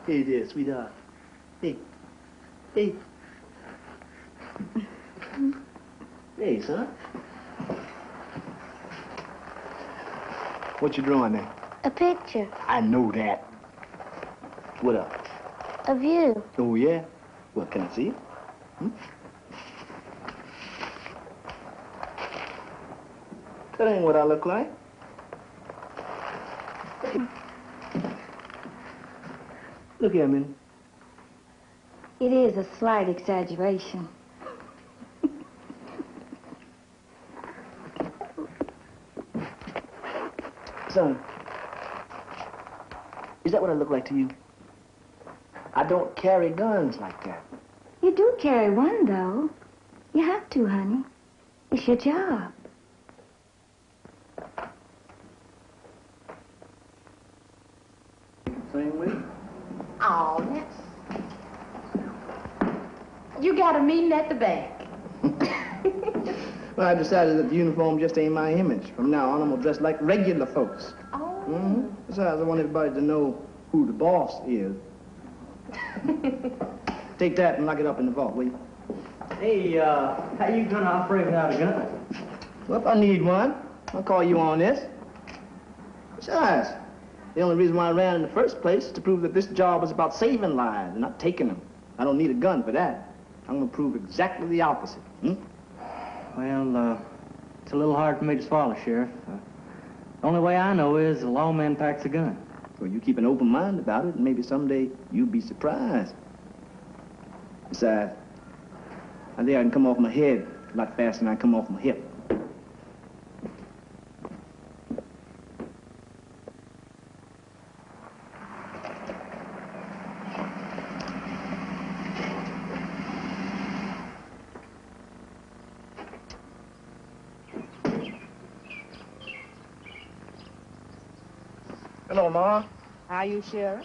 Hey there, sweetheart. Hey. Hey. Hey, son. What you drawing there? A picture I know that. What up? of you. Oh, yeah? Well, can I see it? That ain't what I look like. Look here, Minnie. It is a slight exaggeration. Son, is that what I look like to you? I don't carry guns like that. You do carry one, though. You have to, honey. It's your job. Same way? Oh, that's... You got a meeting at the bank. Well, I decided that the uniform just ain't my image. From now on, I'm gonna dress like regular folks. Oh. Besides, I want everybody to know who the boss is. Take that and lock it up in the vault, will you? Hey, how you gonna operate without a gun? Well, if I need one, I'll call you on this. Besides, The only reason why I ran in the first place is to prove that this job is about saving lives and not taking them. I don't need a gun for that. I'm going to prove exactly the opposite. Well, it's a little hard for me to swallow, Sheriff. The only way I know is the lawman packs a gun. Well, you keep an open mind about it, and maybe someday you'll be surprised. Besides, I think I can come off my head a lot faster than I come off my hip. Hello, Ma. How you, Sheriff?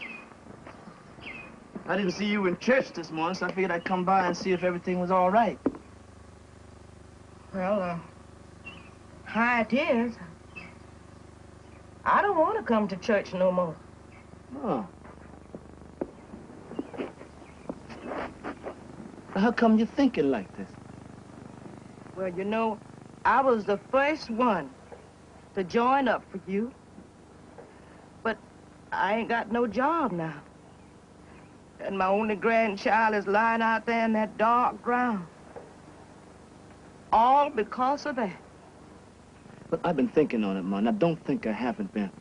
I didn't see you in church this morning, so I figured I'd come by and see if everything was all right. Well, how it is, I don't want to come to church no more. Oh. How come you're thinking like this? Well, you know, I was the first one to join up for you. But I ain't got no job now. And my only grandchild is lying out there in that dark ground. All because of that. But I've been thinking on it, Ma, and I don't think I haven't been.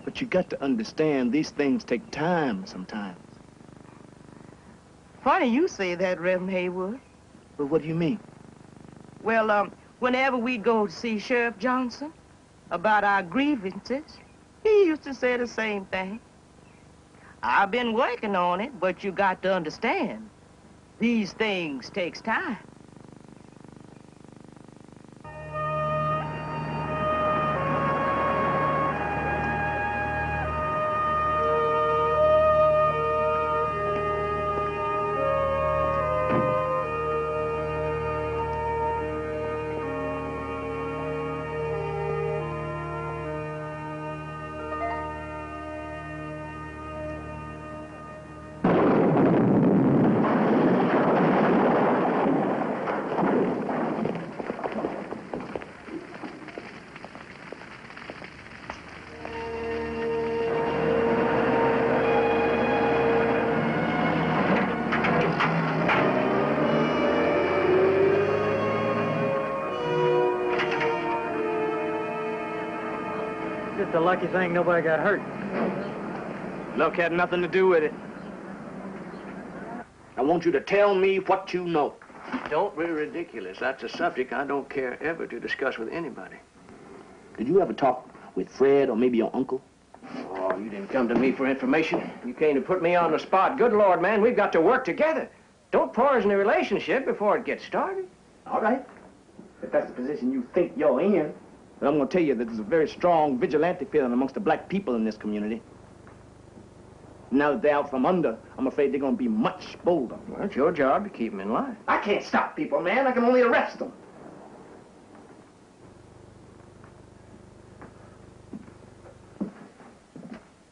But you got to understand, these things take time sometimes. Funny you say that, Reverend Haywood. But what do you mean? Well, whenever we go to see Sheriff Johnson about our grievances, he used to say the same thing. I've been working on it, but you got to understand, these things takes time. Just a lucky thing nobody got hurt. Luck had nothing to do with it. I want you to tell me what you know. Don't be ridiculous. That's a subject I don't care ever to discuss with anybody. Did you ever talk with Fred or maybe your uncle? Oh, you didn't come to me for information. You came to put me on the spot. Good Lord, man, we've got to work together. Don't poison the relationship before it gets started. All right. If that's the position you think you're in, then I'm going to tell you that there's a very strong vigilante feeling amongst the black people in this community. Now that they're out from under, I'm afraid they're going to be much bolder. Well, it's your job to keep them in line. I can't stop people, man. I can only arrest them.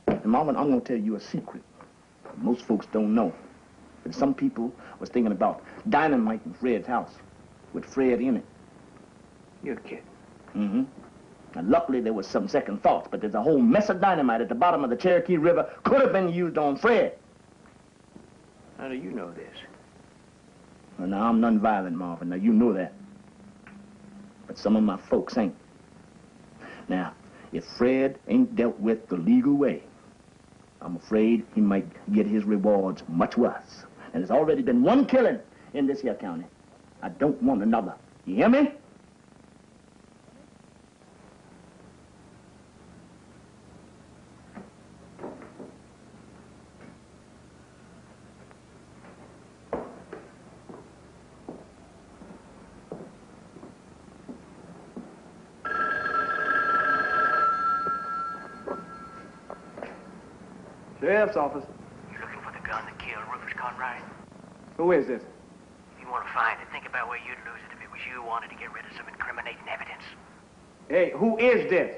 And, Marvin, I'm going to tell you a secret. Most folks don't know. But some people was thinking about dynamite in Fred's house with Fred in it. You're kidding. Mm-hmm. And luckily there was some second thoughts, but there's a whole mess of dynamite at the bottom of the Cherokee River could have been used on Fred. How do you know this? Well, now, I'm nonviolent, Marvin. Now, you know that. But some of my folks ain't. Now, if Fred ain't dealt with the legal way, I'm afraid he might get his rewards much worse. And there's already been one killing in this here county. I don't want another. You hear me? Sheriff's office. You're looking for the gun that killed Rufus Cartwright? Who is this? If you want to find it, think about where you'd lose it if it was you who wanted to get rid of some incriminating evidence. Hey, who is this?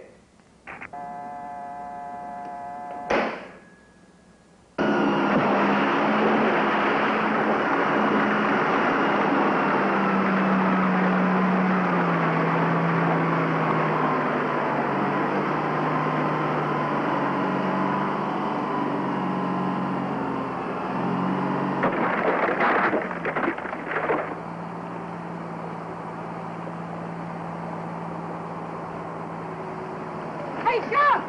segregation!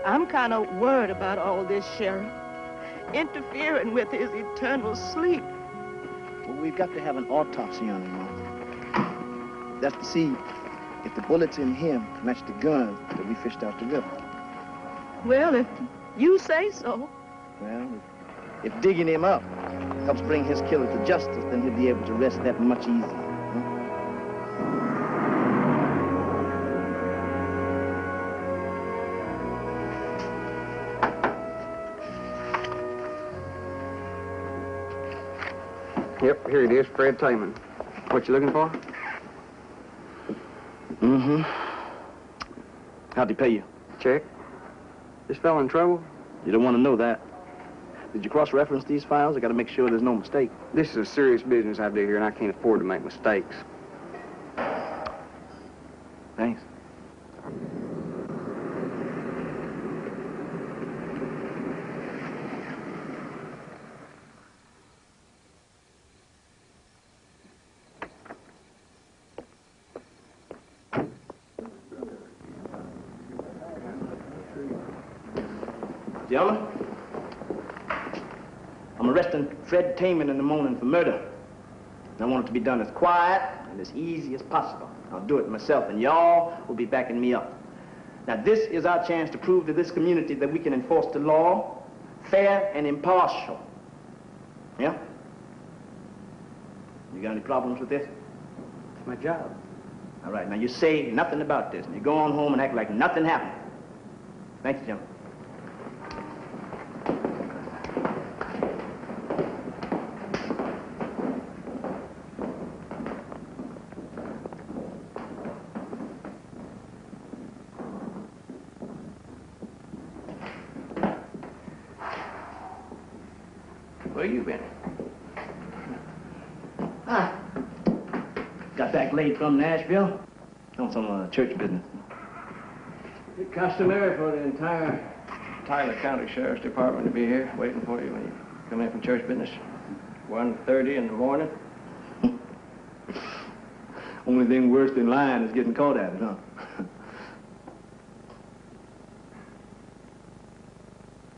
I'm kind of worried about all this, Sheriff. Interfering with his eternal sleep. Well, we've got to have an autopsy on him, Martha. That's to see if the bullets in him match the gun that we fished out the river. Well, if you say so. Well, if digging him up helps bring his killer to justice, then he'll be able to rest that much easier. Yep, here it is, Fred Tayman. What you looking for? Mm-hmm. How'd he pay you? Check. This fella in trouble? You don't want to know that. Did you cross-reference these files? I got to make sure there's no mistake. This is a serious business I do here, and I can't afford to make mistakes. Thanks. Gentlemen, I'm arresting Fred Tayman in the morning for murder. I want it to be done as quiet and as easy as possible. I'll do it myself, and y'all will be backing me up. Now, this is our chance to prove to this community that we can enforce the law, fair and impartial. Yeah? You got any problems with this? It's my job. All right, now you say nothing about this, and you go on home and act like nothing happened. Thank you, gentlemen. Where you been? Got back late from Nashville. On some church business. Is it customary for the entire Tyler County Sheriff's Department to be here waiting for you when you come in from church business? 1:30 in the morning? Only thing worse than lying is getting caught at it, huh?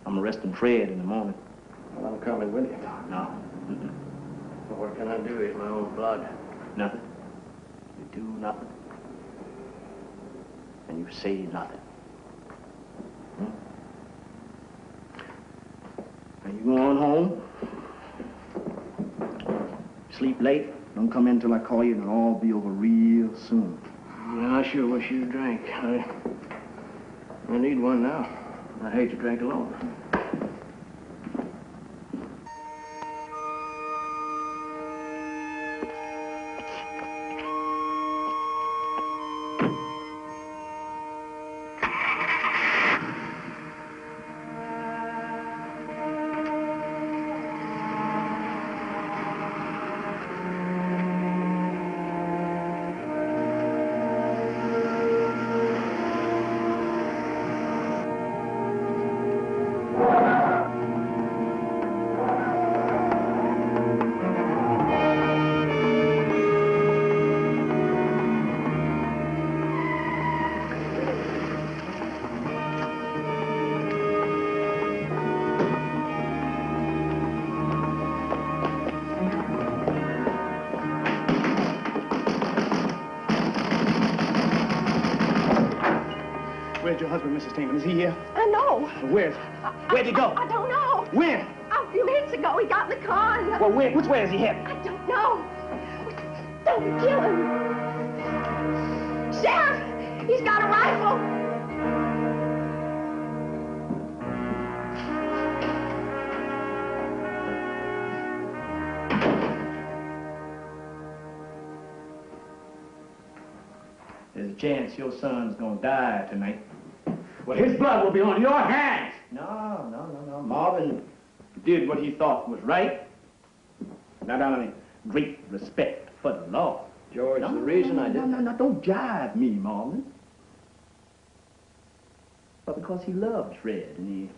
I'm arresting Fred in the morning. Well, I'm coming with you. No. Well, what can I do with my own blood? Nothing. You do nothing. And you say nothing. Now you go on home. Sleep late. Don't come in till I call you, and it'll all be over real soon. Yeah, I sure wish you'd drink. I need one now. I hate to drink alone. Where's your husband, Mrs. Tayman? Is he here? I know. Where's? Where'd he go? I don't know. When? A few minutes ago, he got in the car and... Well, when? Which way is he headed? I don't know. Don't kill him. Sheriff, he's got a rifle. There's a chance your son's gonna die tonight. Well, his blood will be on your hands. No. Marvin did what he thought was right. Not out of any great respect for the law. George, the reason I did... No, don't jive me, Marvin. But because he loved Fred and he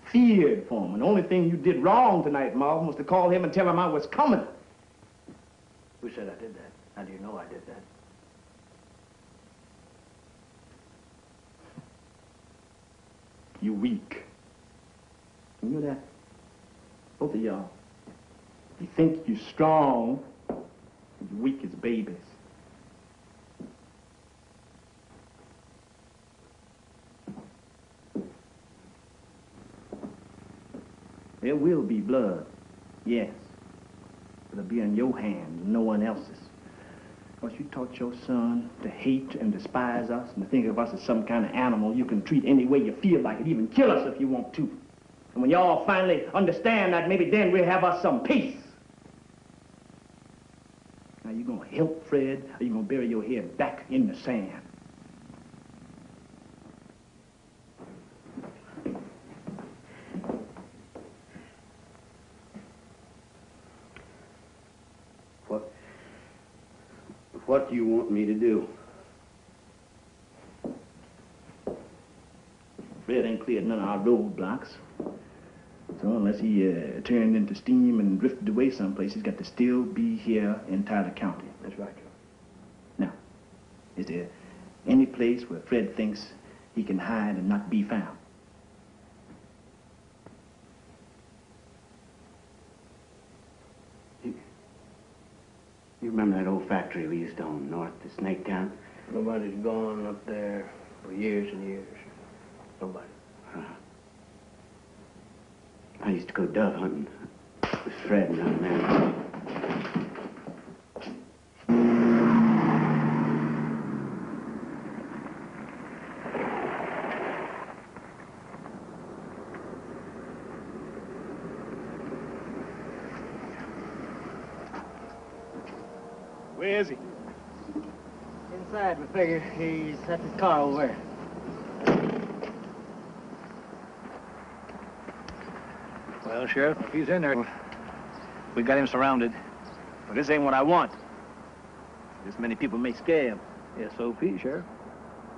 feared for him. And the only thing you did wrong tonight, Marvin, was to call him and tell him I was coming. Who said I did that? How do you know I did that? You weak. You know that? Both of y'all. You think you're strong, but you're weak as babies. There will be blood, yes. But it'll be in your hands, no one else's. Because you taught your son to hate and despise us and to think of us as some kind of animal you can treat any way you feel like it, even kill us if you want to. And when y'all finally understand that, maybe then we'll have us some peace. Now, you gonna help Fred, or you gonna bury your head back in the sand? What do you want me to do? Fred ain't cleared none of our roadblocks. So unless he turned into steam and drifted away someplace, he's got to still be here in Tyler County. That's right, Joe. Now, is there any place where Fred thinks he can hide and not be found? You remember that old factory we used to own north of Snake Town? Nobody's gone up there for years and years. Nobody. I used to go dove hunting with Fred and other men. Where is he? Inside, we figure. He's at his car over there. Well, Sheriff, if he's in there, we got him surrounded. But this ain't what I want. This many people may scare him. SOP, Sheriff.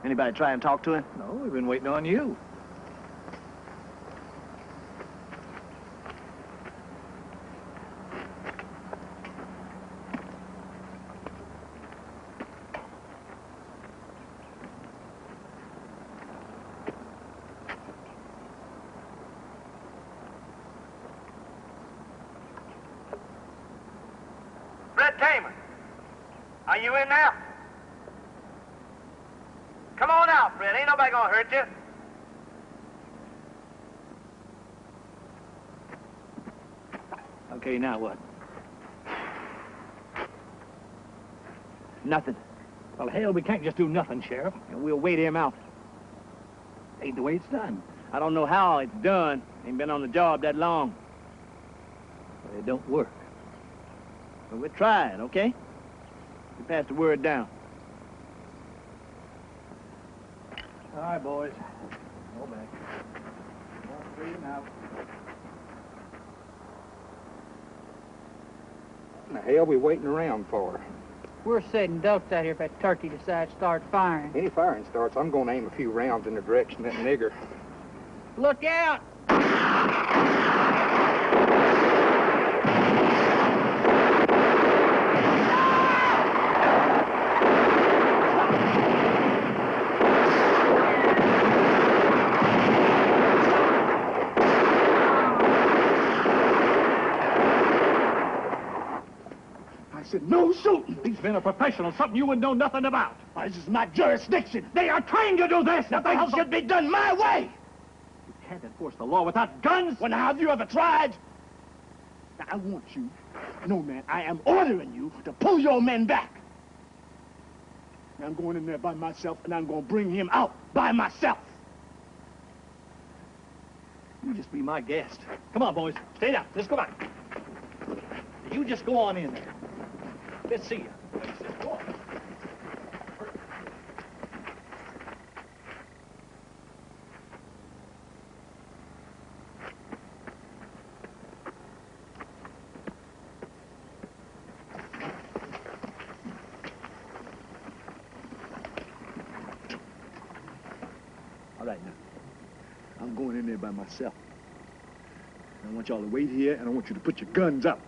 Anybody try and talk to him? No, we've been waiting on you. Are you in now? Come on out, Fred. Ain't nobody gonna hurt you. Okay, now what? Nothing. Well, hell, we can't just do nothing, Sheriff. And we'll wait him out. Ain't the way it's done. I don't know how it's done. Ain't been on the job that long. But it don't work. But we're trying, okay? We pass the word down. All right, boys. Go back. All three now. What the hell we waiting around for? We're setting ducks out here if that turkey decides to start firing. Any firing starts, I'm going to aim a few rounds in the direction of that nigger. Look out! I said, no shooting. These men are professionals, something you wouldn't know nothing about. This is my jurisdiction. They are trained to do this. Nothing should be done my way. You can't enforce the law without guns. When have you ever tried? Now, I want you. No, man, I am ordering you to pull your men back. And I'm going in there by myself, and I'm going to bring him out by myself. You just be my guest. Come on, boys. Stay down. Let's go back. You just go on in there. Let's see you. Go on. All right, now. I'm going in there by myself. I want y'all to wait here, and I want you to put your guns up.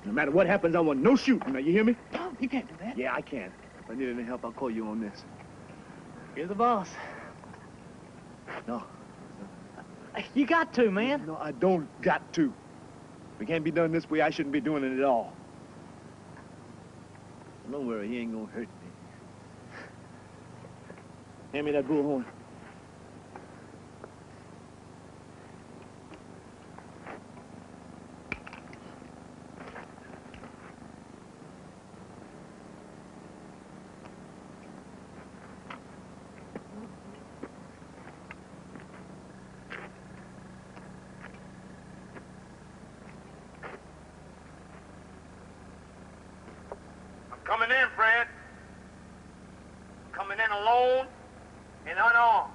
No matter what happens, I want no shooting. Now, you hear me? No, you can't do that. Yeah, I can. If I need any help, I'll call you on this. You're the boss. No. You got to, man. No, I don't got to. If it can't be done this way, I shouldn't be doing it at all. Don't worry, he ain't gonna hurt me. Hand me that bullhorn. Coming in, Fred. Coming in alone and unarmed.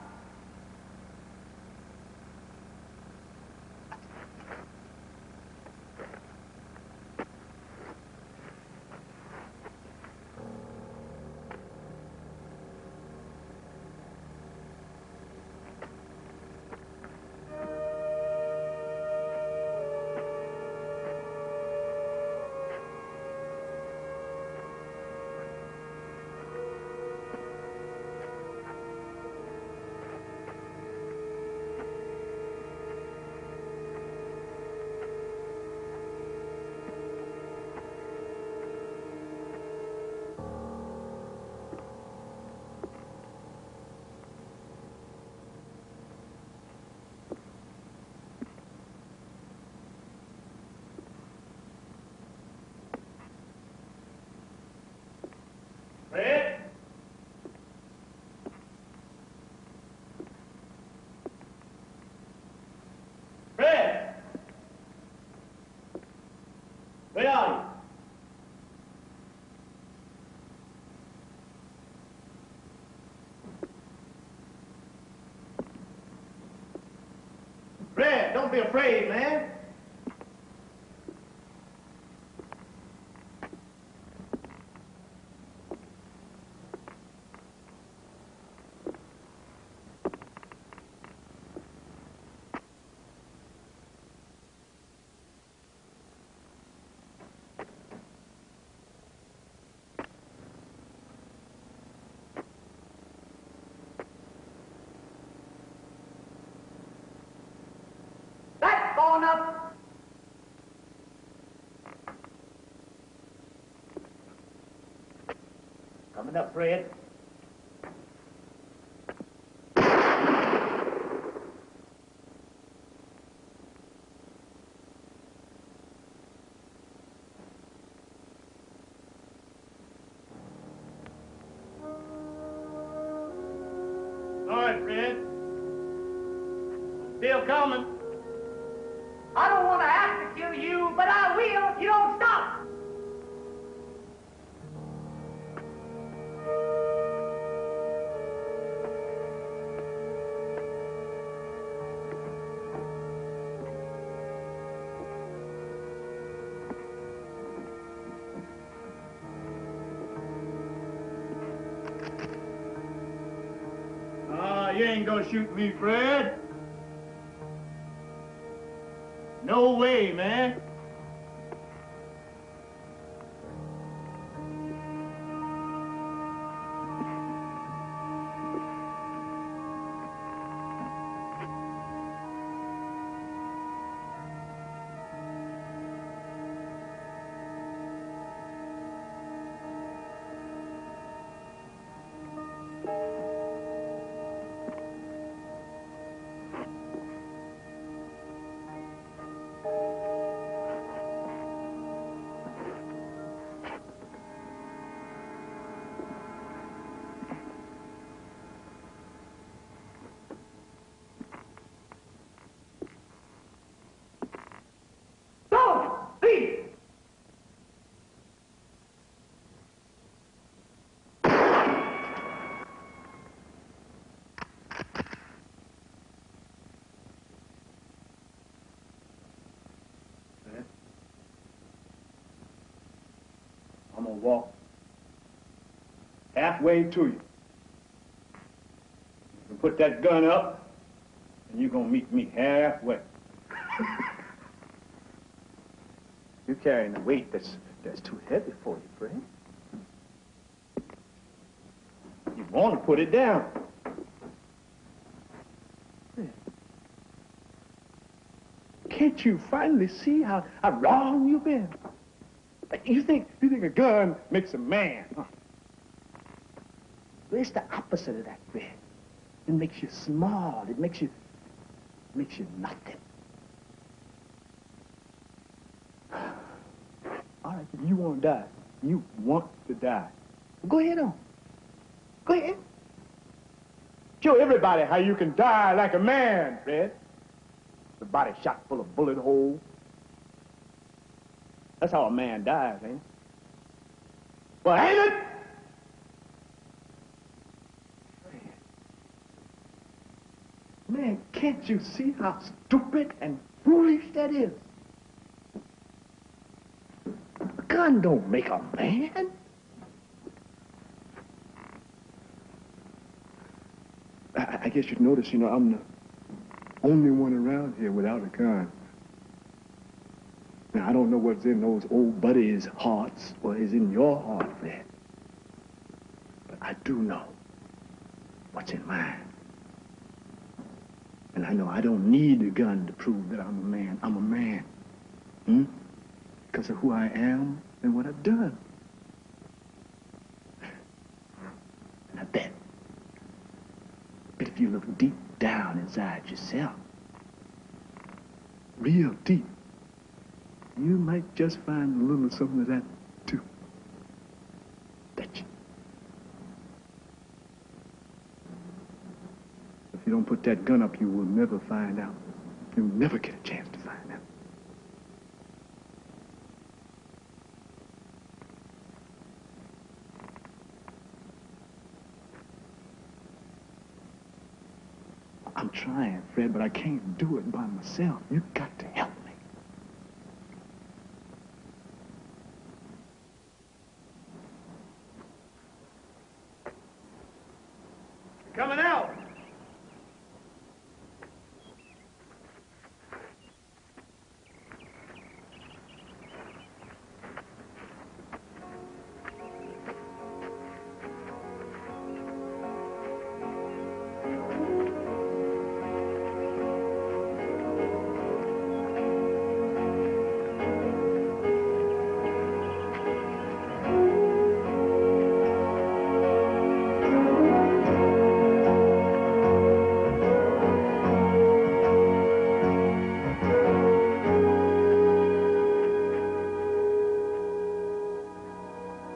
Fred? Fred? Where are you? Fred, don't be afraid, man. On up. Coming up, Fred. All right, Fred. Still coming. I don't want to have to kill you, but I will if you don't stop. You ain't gonna shoot me, Fred. No way, man. I'm gonna walk halfway to you. You can put that gun up and you're gonna meet me halfway. You're carrying a weight that's too heavy for you, Fred. You want to put it down. Can't you finally see how wrong you've been? You think a gun makes a man? Huh? Well, it's the opposite of that, Fred. It makes you small. It makes you nothing. All right, if you want to die, you want to die. Well, go ahead on. Go ahead. Show everybody how you can die like a man, Fred. The body shot full of bullet holes. That's how a man dies, ain't it? Well, ain't it? Man, can't you see how stupid and foolish that is? A gun don't make a man. I guess you'd notice, you know, I'm the only one around here without a gun. Now, I don't know what's in those old buddies' hearts or is in your heart, Fred. But I do know what's in mine. And I know I don't need a gun to prove that I'm a man. I'm a man. Because of who I am and what I've done. And I bet if you look deep down inside yourself, real deep, you might just find a little something of that, too. Bet you. If you don't put that gun up, you will never find out. You'll never get a chance to find out. I'm trying, Fred, but I can't do it by myself. You've got to help me. Coming out.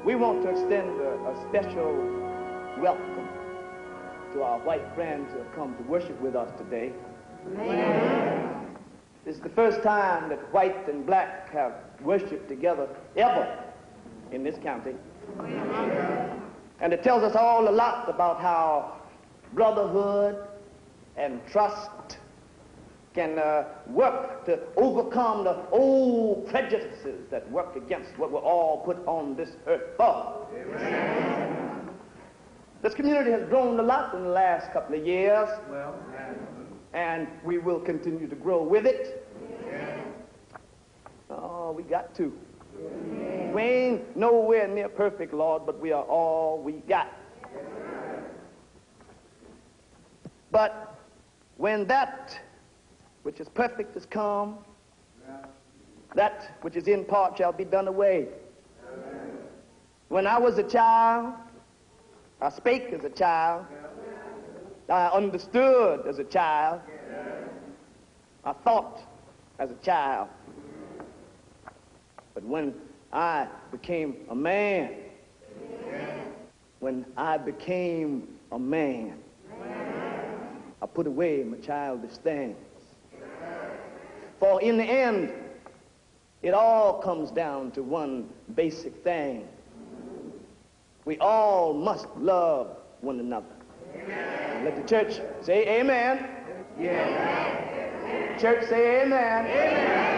We want to extend a special welcome to our white friends who have come to worship with us today. Amen. This is the first time that white and black have worshiped together ever in this county. Amen. And it tells us all a lot about how brotherhood and trust can work to overcome the old prejudices that work against what we're all put on this earth for. Amen. This community has grown a lot in the last couple of years, and we will continue to grow with it. Amen. Oh, we got to. Amen. We ain't nowhere near perfect, Lord, but we are all we got. Amen. But when that which is perfect is come, that which is in part shall be done away. Amen. When I was a child, I spake as a child, I understood as a child, I thought as a child. But when I became a man, when I became a man, I put away my childish things. For in the end, it all comes down to one basic thing. We all must love one another. Amen. Let the church say amen. Amen. Church say amen. Amen.